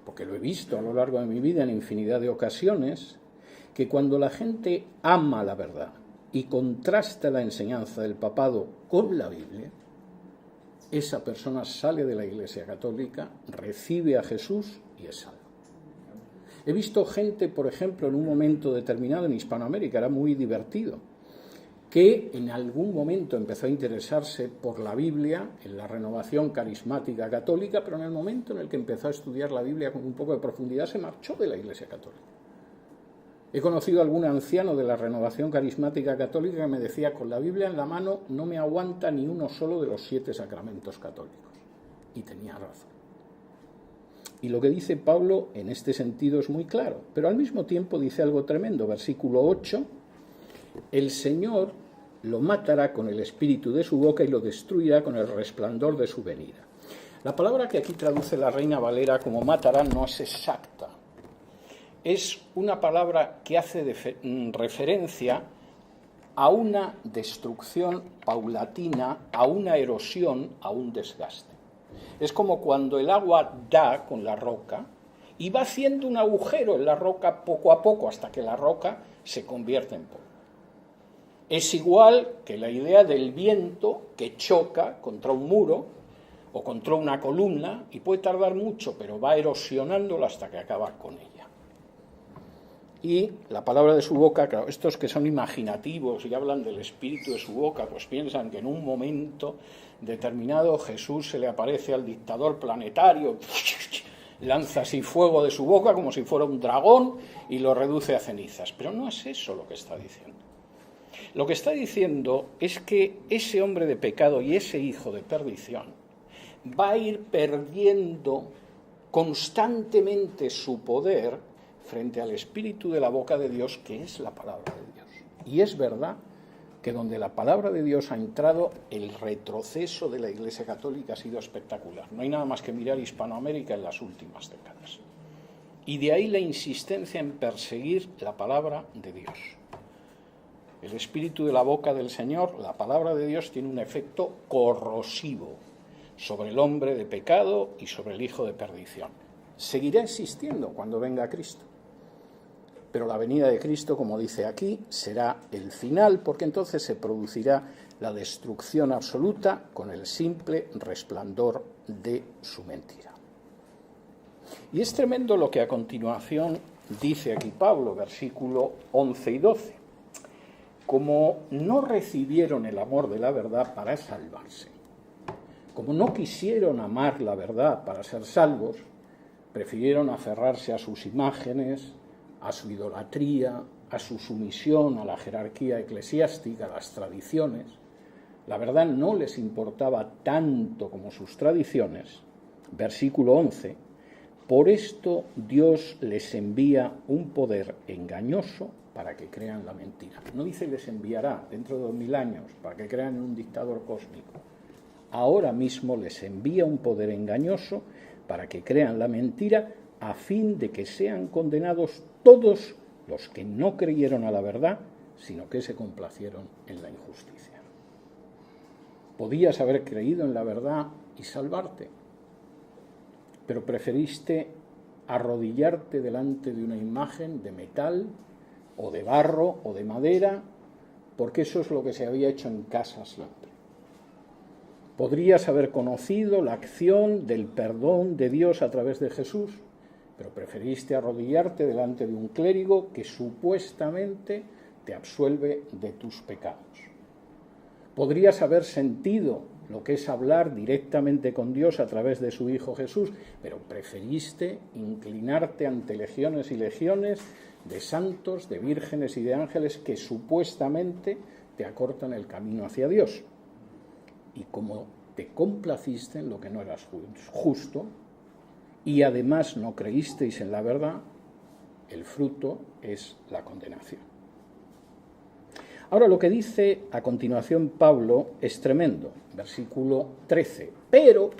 porque lo he visto a lo largo de mi vida en infinidad de ocasiones, que cuando la gente ama la verdad y contrasta la enseñanza del papado con la Biblia, esa persona sale de la Iglesia Católica, recibe a Jesús y es salvo. He visto gente, por ejemplo, en un momento determinado en Hispanoamérica, era muy divertido, que en algún momento empezó a interesarse por la Biblia en la renovación carismática católica, pero en el momento en el que empezó a estudiar la Biblia con un poco de profundidad se marchó de la Iglesia Católica. He conocido a algún anciano de la renovación carismática católica que me decía, con la Biblia en la mano no me aguanta ni uno solo de los 7 sacramentos católicos. Y tenía razón. Y lo que dice Pablo en este sentido es muy claro, pero al mismo tiempo dice algo tremendo. Versículo 8, el Señor lo matará con el espíritu de su boca y lo destruirá con el resplandor de su venida. La palabra que aquí traduce la Reina Valera como matará no es exacta. es una palabra que hace referencia a una destrucción paulatina, a una erosión, a un desgaste. Es como cuando el agua da con la roca y va haciendo un agujero en la roca poco a poco hasta que la roca se convierte en polvo. Es igual que la idea del viento que choca contra un muro o contra una columna y puede tardar mucho, pero va erosionándola hasta que acaba con ella. Y la palabra de su boca, claro, estos que son imaginativos y hablan del espíritu de su boca, pues piensan que en un momento determinado Jesús se le aparece al dictador planetario, lanza así fuego de su boca como si fuera un dragón y lo reduce a cenizas. Pero no es eso lo que está diciendo. Lo que está diciendo es que ese hombre de pecado y ese hijo de perdición va a ir perdiendo constantemente su poder frente al espíritu de la boca de Dios, que es la palabra de Dios. Y es verdad que donde la palabra de Dios ha entrado, el retroceso de la Iglesia Católica ha sido espectacular. No hay nada más que mirar Hispanoamérica en las últimas décadas. Y de ahí la insistencia en perseguir la palabra de Dios. El espíritu de la boca del Señor, la palabra de Dios, tiene un efecto corrosivo sobre el hombre de pecado y sobre el hijo de perdición. Seguirá existiendo cuando venga Cristo. Pero la venida de Cristo, como dice aquí, será el final, porque entonces se producirá la destrucción absoluta con el simple resplandor de su mentira. Y es tremendo lo que a continuación dice aquí Pablo, versículo 11 y 12. Como no recibieron el amor de la verdad para salvarse, como no quisieron amar la verdad para ser salvos, prefirieron aferrarse a sus imágenes, a su idolatría, a su sumisión a la jerarquía eclesiástica, a las tradiciones. La verdad no les importaba tanto como sus tradiciones. Versículo 11. Por esto Dios les envía un poder engañoso para que crean la mentira. No dice les enviará dentro de 2000 años para que crean en un dictador cósmico. Ahora mismo les envía un poder engañoso para que crean la mentira, a fin de que sean condenados todos los que no creyeron a la verdad, sino que se complacieron en la injusticia. Podías haber creído en la verdad y salvarte, pero preferiste arrodillarte delante de una imagen de metal o de barro o de madera, porque eso es lo que se había hecho en casa siempre. Podrías haber conocido la acción del perdón de Dios a través de Jesús, pero preferiste arrodillarte delante de un clérigo que supuestamente te absuelve de tus pecados. Podrías haber sentido lo que es hablar directamente con Dios a través de su Hijo Jesús, pero preferiste inclinarte ante legiones y legiones de santos, de vírgenes y de ángeles que supuestamente te acortan el camino hacia Dios. Y como te complaciste en lo que no era justo, y además no creísteis en la verdad, el fruto es la condenación. Ahora lo que dice a continuación Pablo es tremendo, versículo 13. Pero,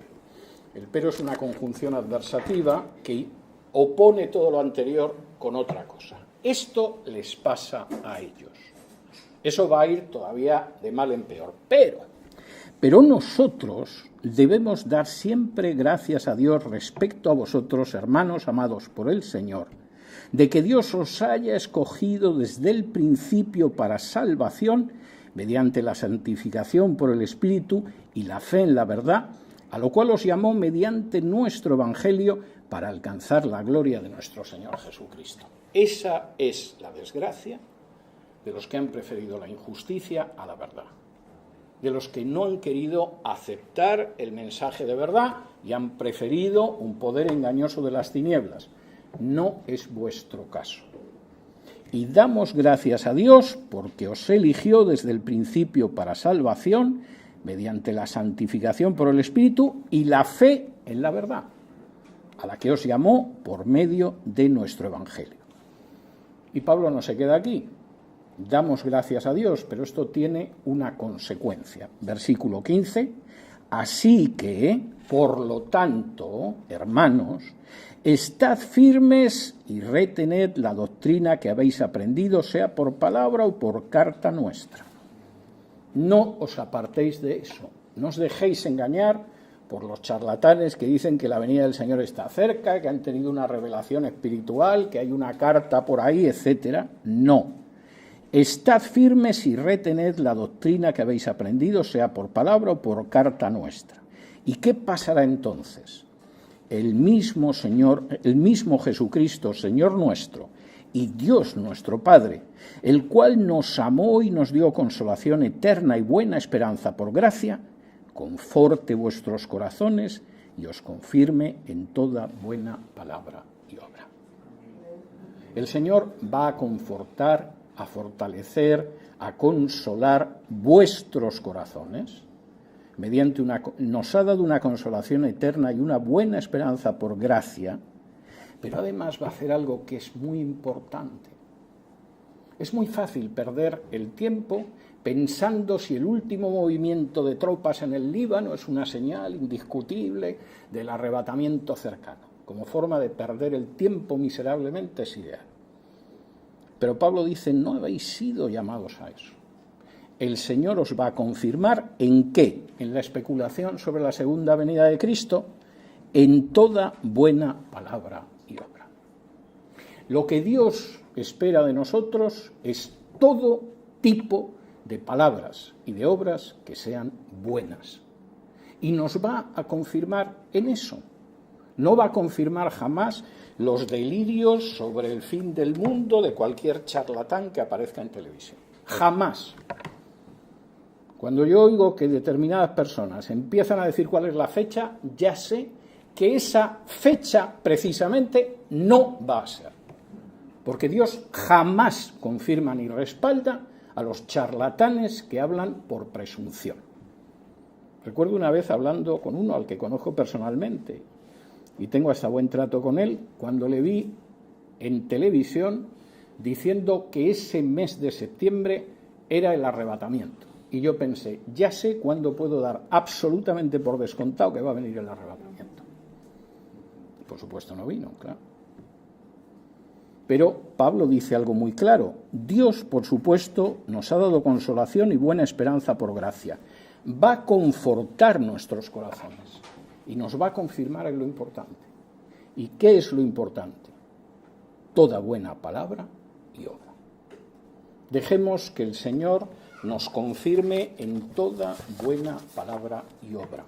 el pero es una conjunción adversativa que opone todo lo anterior con otra cosa. Esto les pasa a ellos. Eso va a ir todavía de mal en peor. Pero nosotros debemos dar siempre gracias a Dios respecto a vosotros, hermanos amados por el Señor, de que Dios os haya escogido desde el principio para salvación, mediante la santificación por el Espíritu y la fe en la verdad, a lo cual os llamó mediante nuestro Evangelio para alcanzar la gloria de nuestro Señor Jesucristo. Esa es la desgracia de los que han preferido la injusticia a la verdad, de los que no han querido aceptar el mensaje de verdad y han preferido un poder engañoso de las tinieblas. No es vuestro caso. Y damos gracias a Dios porque os eligió desde el principio para salvación, mediante la santificación por el Espíritu y la fe en la verdad, a la que os llamó por medio de nuestro Evangelio. Y Pablo no se queda aquí. Damos gracias a Dios, pero esto tiene una consecuencia. Versículo 15. Así que, por lo tanto, hermanos, estad firmes y retened la doctrina que habéis aprendido, sea por palabra o por carta nuestra. No os apartéis de eso, no os dejéis engañar por los charlatanes que dicen que la venida del Señor está cerca, que han tenido una revelación espiritual, que hay una carta por ahí, etcétera. No. Estad firmes y retened la doctrina que habéis aprendido, sea por palabra o por carta nuestra. ¿Y qué pasará entonces? El mismo Jesucristo, Señor nuestro, y Dios nuestro Padre, el cual nos amó y nos dio consolación eterna y buena esperanza por gracia, conforte vuestros corazones y os confirme en toda buena palabra y obra. El Señor va a confortar, a fortalecer, a consolar vuestros corazones, nos ha dado una consolación eterna y una buena esperanza por gracia, pero además va a hacer algo que es muy importante. Es muy fácil perder el tiempo pensando si el último movimiento de tropas en el Líbano es una señal indiscutible del arrebatamiento cercano. Como forma de perder el tiempo miserablemente es ideal. Pero Pablo dice, no habéis sido llamados a eso. El Señor os va a confirmar ¿en qué? En la especulación sobre la segunda venida de Cristo, en toda buena palabra y obra. Lo que Dios espera de nosotros es todo tipo de palabras y de obras que sean buenas. Y nos va a confirmar en eso. No va a confirmar jamás los delirios sobre el fin del mundo de cualquier charlatán que aparezca en televisión. Jamás. Cuando yo oigo que determinadas personas empiezan a decir cuál es la fecha, ya sé que esa fecha precisamente no va a ser. Porque Dios jamás confirma ni respalda a los charlatanes que hablan por presunción. Recuerdo una vez hablando con uno al que conozco personalmente y tengo hasta buen trato con él, cuando le vi en televisión diciendo que ese mes de septiembre era el arrebatamiento. Y yo pensé, ya sé cuándo puedo dar absolutamente por descontado que va a venir el arrebatamiento. Por supuesto no vino, claro. Pero Pablo dice algo muy claro. Dios, por supuesto, nos ha dado consolación y buena esperanza por gracia. Va a confortar nuestros corazones y nos va a confirmar en lo importante. ¿Y qué es lo importante? Toda buena palabra y obra. Dejemos que el Señor nos confirme en toda buena palabra y obra.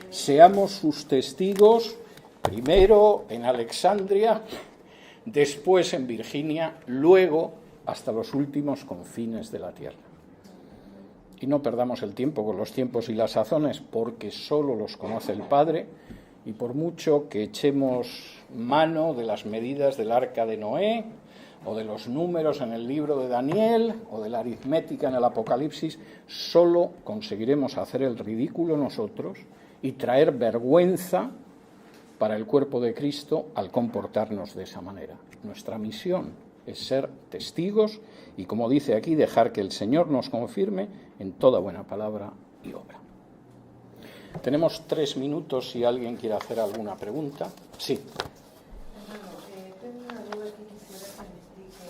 Seamos sus testigos, primero en Alexandria, después en Virginia, luego hasta los últimos confines de la tierra. Y no perdamos el tiempo con los tiempos y las sazones, porque solo los conoce el Padre, y por mucho que echemos mano de las medidas del arca de Noé, o de los números en el libro de Daniel, o de la aritmética en el Apocalipsis, solo conseguiremos hacer el ridículo nosotros y traer vergüenza para el cuerpo de Cristo al comportarnos de esa manera. Nuestra misión es ser testigos y, como dice aquí, dejar que el Señor nos confirme en toda buena palabra y obra. Tenemos 3 minutos si alguien quiere hacer alguna pregunta. Sí.
Tengo una duda que quisiera que me explique.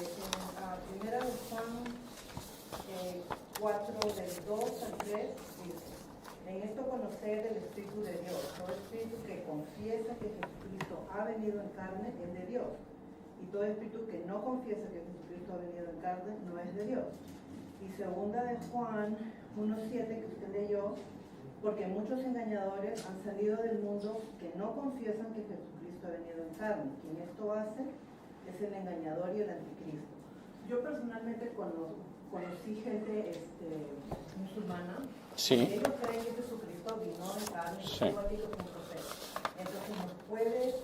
En primera de Juan 4, del 2 al 3, dice: en esto conocer el Espíritu de Dios. Todo espíritu que confiesa que Jesucristo ha venido en carne es de Dios. Y todo espíritu que no confiesa que Jesucristo ha venido en carne no es de Dios. Y segunda de Juan 1:7, que usted leyó: porque muchos engañadores han salido del mundo que no confiesan que Jesucristo ha venido en carne. Quien esto hace es el engañador y el anticristo. Yo personalmente conocí gente musulmana.
Sí.
Ellos creen que Jesucristo vino en carne,
Sí.
igual que un profeta. Entonces,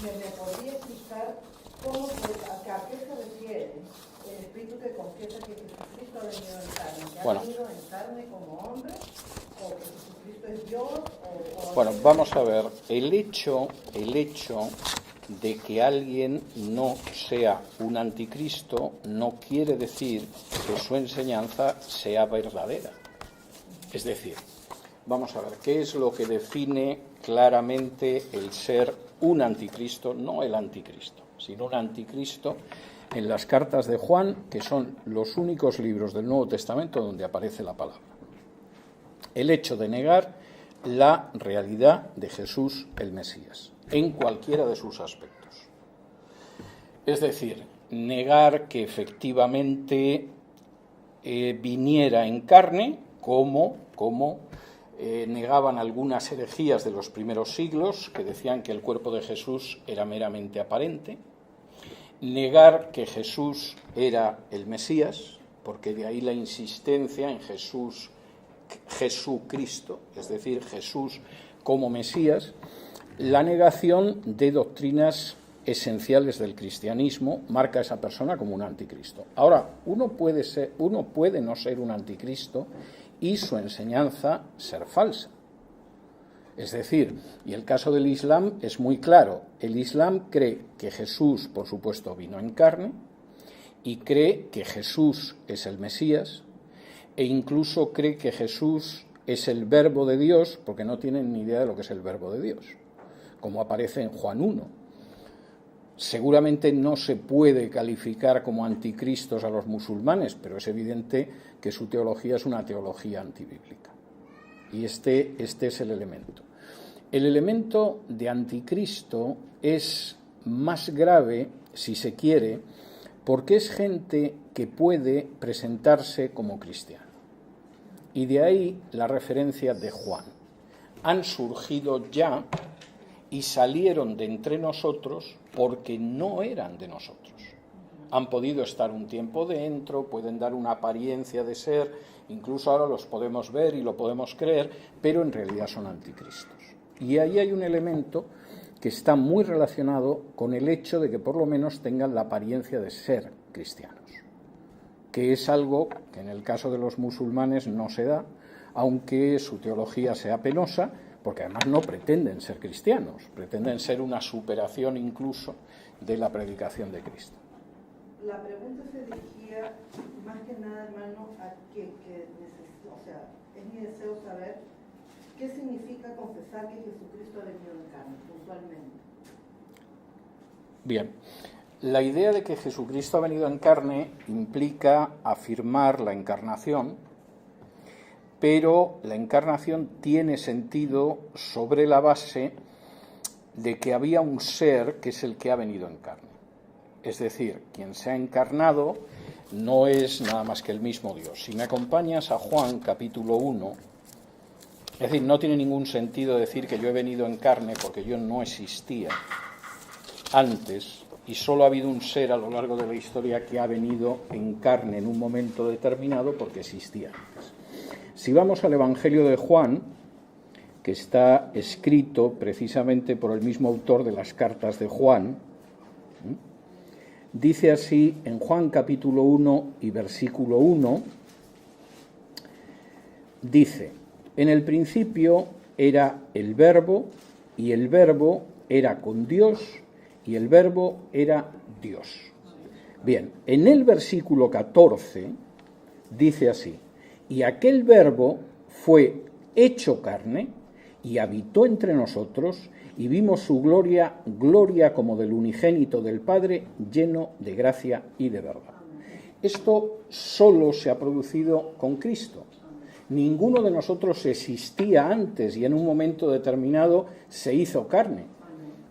¿me podría explicar a qué se refiere el espíritu que confiesa que Jesucristo ha venido en carne? ¿Que ha venido en carne como hombre? ¿O que Jesucristo es Dios?
Bueno, vamos a ver, el hecho de que alguien no sea un anticristo no quiere decir que su enseñanza sea verdadera. Es decir, Vamos a ver, ¿qué es lo que define claramente el ser un anticristo? No el anticristo, sino un anticristo en las cartas de Juan, que son los únicos libros del Nuevo Testamento donde aparece la palabra. El hecho de negar la realidad de Jesús el Mesías, en cualquiera de sus aspectos. Es decir, negar que efectivamente viniera en carne, como negaban algunas herejías de los primeros siglos, que decían que el cuerpo de Jesús era meramente aparente. Negar que Jesús era el Mesías, porque de ahí la insistencia en Jesucristo, es decir, Jesús como Mesías. La negación de doctrinas esenciales del cristianismo marca a esa persona como un anticristo. Ahora, uno puede no ser un anticristo y su enseñanza ser falsa. Es decir, y el caso del Islam es muy claro. El Islam cree que Jesús, por supuesto, vino en carne, y cree que Jesús es el Mesías, e incluso cree que Jesús es el Verbo de Dios, porque no tienen ni idea de lo que es el Verbo de Dios, como aparece en Juan 1. Seguramente no se puede calificar como anticristos a los musulmanes, pero es evidente que su teología es una teología antibíblica. Y este es el elemento. El elemento de anticristo es más grave, si se quiere, porque es gente que puede presentarse como cristiano. Y de ahí la referencia de Juan. Han surgido ya y salieron de entre nosotros porque no eran de nosotros. Han podido estar un tiempo dentro, pueden dar una apariencia de ser, incluso ahora los podemos ver y lo podemos creer, pero en realidad son anticristos. Y ahí hay un elemento que está muy relacionado con el hecho de que por lo menos tengan la apariencia de ser cristianos, que es algo que en el caso de los musulmanes no se da, aunque su teología sea penosa, porque además no pretenden ser cristianos, pretenden ser una superación incluso de la predicación de Cristo.
La pregunta se dirigía más que nada, hermano, a es mi deseo saber qué significa confesar que Jesucristo ha venido en carne, puntualmente.
Bien, la idea de que Jesucristo ha venido en carne implica afirmar la encarnación, pero la encarnación tiene sentido sobre la base de que había un ser que es el que ha venido en carne. Es decir, quien se ha encarnado no es nada más que el mismo Dios. Si me acompañas a Juan capítulo 1, es decir, no tiene ningún sentido decir que yo he venido en carne porque yo no existía antes y solo ha habido un ser a lo largo de la historia que ha venido en carne en un momento determinado porque existía antes. Si vamos al Evangelio de Juan, que está escrito precisamente por el mismo autor de las cartas de Juan, dice así en Juan capítulo 1 y versículo 1, dice: en el principio era el Verbo, y el Verbo era con Dios, y el Verbo era Dios. Bien, en el versículo 14 dice así: y aquel Verbo fue hecho carne y habitó entre nosotros, y vimos su gloria, gloria como del unigénito del Padre, lleno de gracia y de verdad. Esto solo se ha producido con Cristo. Ninguno de nosotros existía antes y en un momento determinado se hizo carne.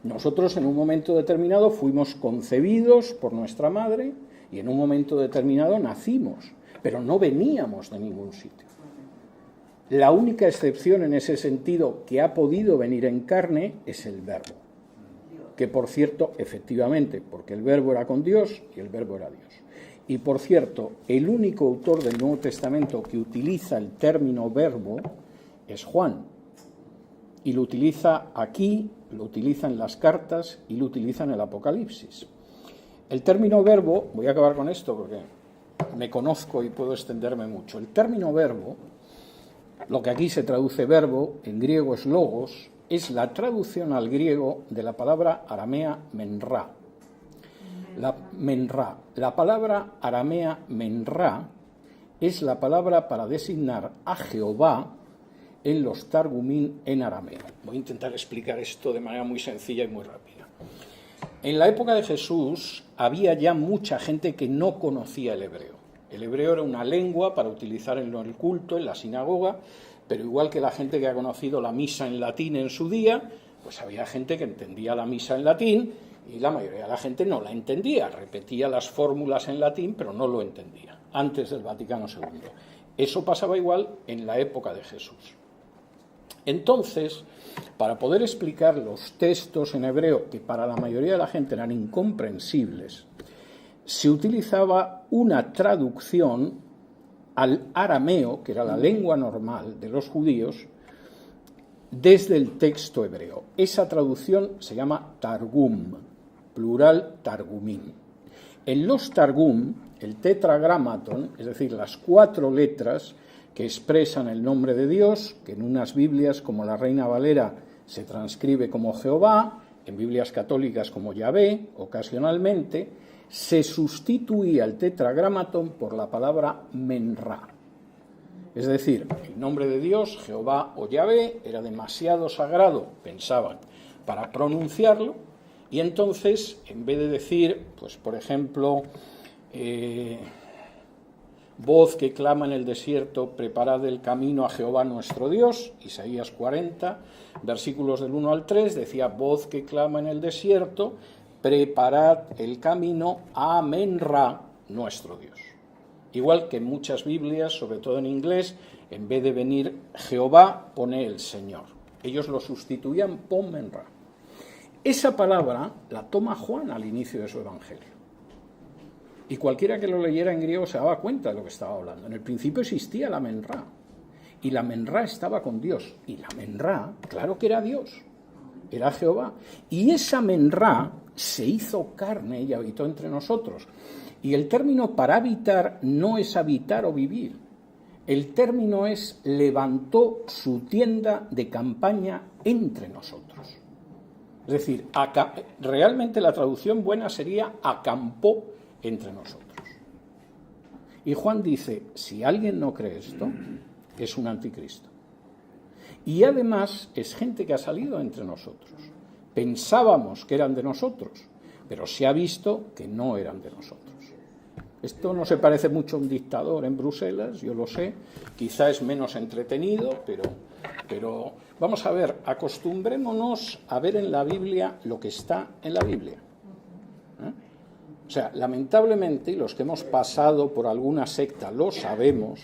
Nosotros en un momento determinado fuimos concebidos por nuestra madre y en un momento determinado nacimos, pero no veníamos de ningún sitio. La única excepción en ese sentido que ha podido venir en carne es el Verbo, que por cierto, efectivamente, porque el Verbo era con Dios y el Verbo era Dios. Y por cierto, el único autor del Nuevo Testamento que utiliza el término Verbo es Juan. Y lo utiliza aquí, lo utiliza en las cartas y lo utiliza en el Apocalipsis. El término Verbo, voy a acabar con esto porque me conozco y puedo extenderme mucho. El término Verbo, lo que aquí se traduce verbo, en griego es logos, es la traducción al griego de la palabra aramea menra. La palabra aramea menra es la palabra para designar a Jehová en los Targumín en arameo. Voy a intentar explicar esto de manera muy sencilla y muy rápida. En la época de Jesús había ya mucha gente que no conocía el hebreo. El hebreo era una lengua para utilizar en el culto, en la sinagoga, pero igual que la gente que ha conocido la misa en latín en su día, pues había gente que entendía la misa en latín y la mayoría de la gente no la entendía, repetía las fórmulas en latín, pero no lo entendía, antes del Vaticano II. Eso pasaba igual en la época de Jesús. Entonces, para poder explicar los textos en hebreo, que para la mayoría de la gente eran incomprensibles, se utilizaba una traducción al arameo, que era la lengua normal de los judíos, desde el texto hebreo. Esa traducción se llama Targum, plural Targumín. En los Targum, el tetragramaton, es decir, las 4 letras que expresan el nombre de Dios, que en unas Biblias como la Reina Valera se transcribe como Jehová, en Biblias católicas como Yahvé, ocasionalmente, se sustituía el tetragramaton por la palabra Menra. Es decir, el nombre de Dios, Jehová o Yahvé, era demasiado sagrado, pensaban, para pronunciarlo, y entonces, en vez de decir, pues por ejemplo, voz que clama en el desierto, preparad el camino a Jehová nuestro Dios, Isaías 40, versículos del 1 al 3, decía voz que clama en el desierto, preparad el camino a Menra nuestro Dios. Igual que en muchas Biblias, sobre todo en inglés, en vez de venir Jehová, pone el Señor. Ellos lo sustituían por Menra. Esa palabra la toma Juan al inicio de su Evangelio. Y cualquiera que lo leyera en griego se daba cuenta de lo que estaba hablando. En el principio existía la Menra. Y la Menra estaba con Dios. Y la Menra, claro que era Dios. Era Jehová. Y esa Menra se hizo carne y habitó entre nosotros. Y el término para habitar no es habitar o vivir. El término es levantó su tienda de campaña entre nosotros. Es decir, realmente la traducción buena sería acampó entre nosotros. Y Juan dice, si alguien no cree esto, es un anticristo. Y además es gente que ha salido entre nosotros. Pensábamos que eran de nosotros, pero se ha visto que no eran de nosotros. Esto no se parece mucho a un dictador en Bruselas, yo lo sé, quizá es menos entretenido, pero vamos a ver, acostumbrémonos a ver en la Biblia lo que está en la Biblia. O sea, lamentablemente, y los que hemos pasado por alguna secta lo sabemos,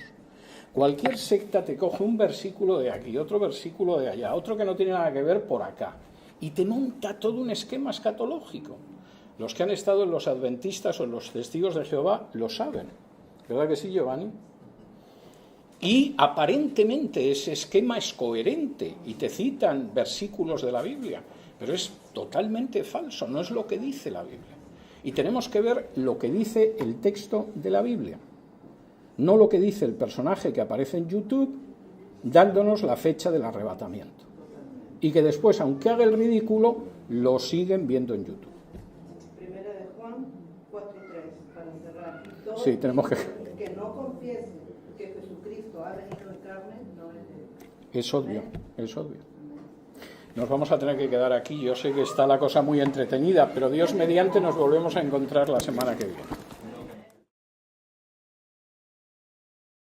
cualquier secta te coge un versículo de aquí, otro versículo de allá, otro que no tiene nada que ver por acá, y te monta todo un esquema escatológico. Los que han estado en los adventistas o en los testigos de Jehová lo saben. ¿Verdad que sí, Giovanni? Y aparentemente ese esquema es coherente y te citan versículos de la Biblia, pero es totalmente falso, no es lo que dice la Biblia. Y tenemos que ver lo que dice el texto de la Biblia, no lo que dice el personaje que aparece en YouTube dándonos la fecha del arrebatamiento. Y que después, aunque haga el ridículo, lo siguen viendo en YouTube.
Primera de Juan 4:3, para cerrar. Todo
Sí, tenemos que
no confiese que Jesucristo ha venido en carne, no es de Dios.
Es obvio, es obvio. Nos vamos a tener que quedar aquí. Yo sé que está la cosa muy entretenida, pero Dios mediante nos volvemos a encontrar la semana que viene.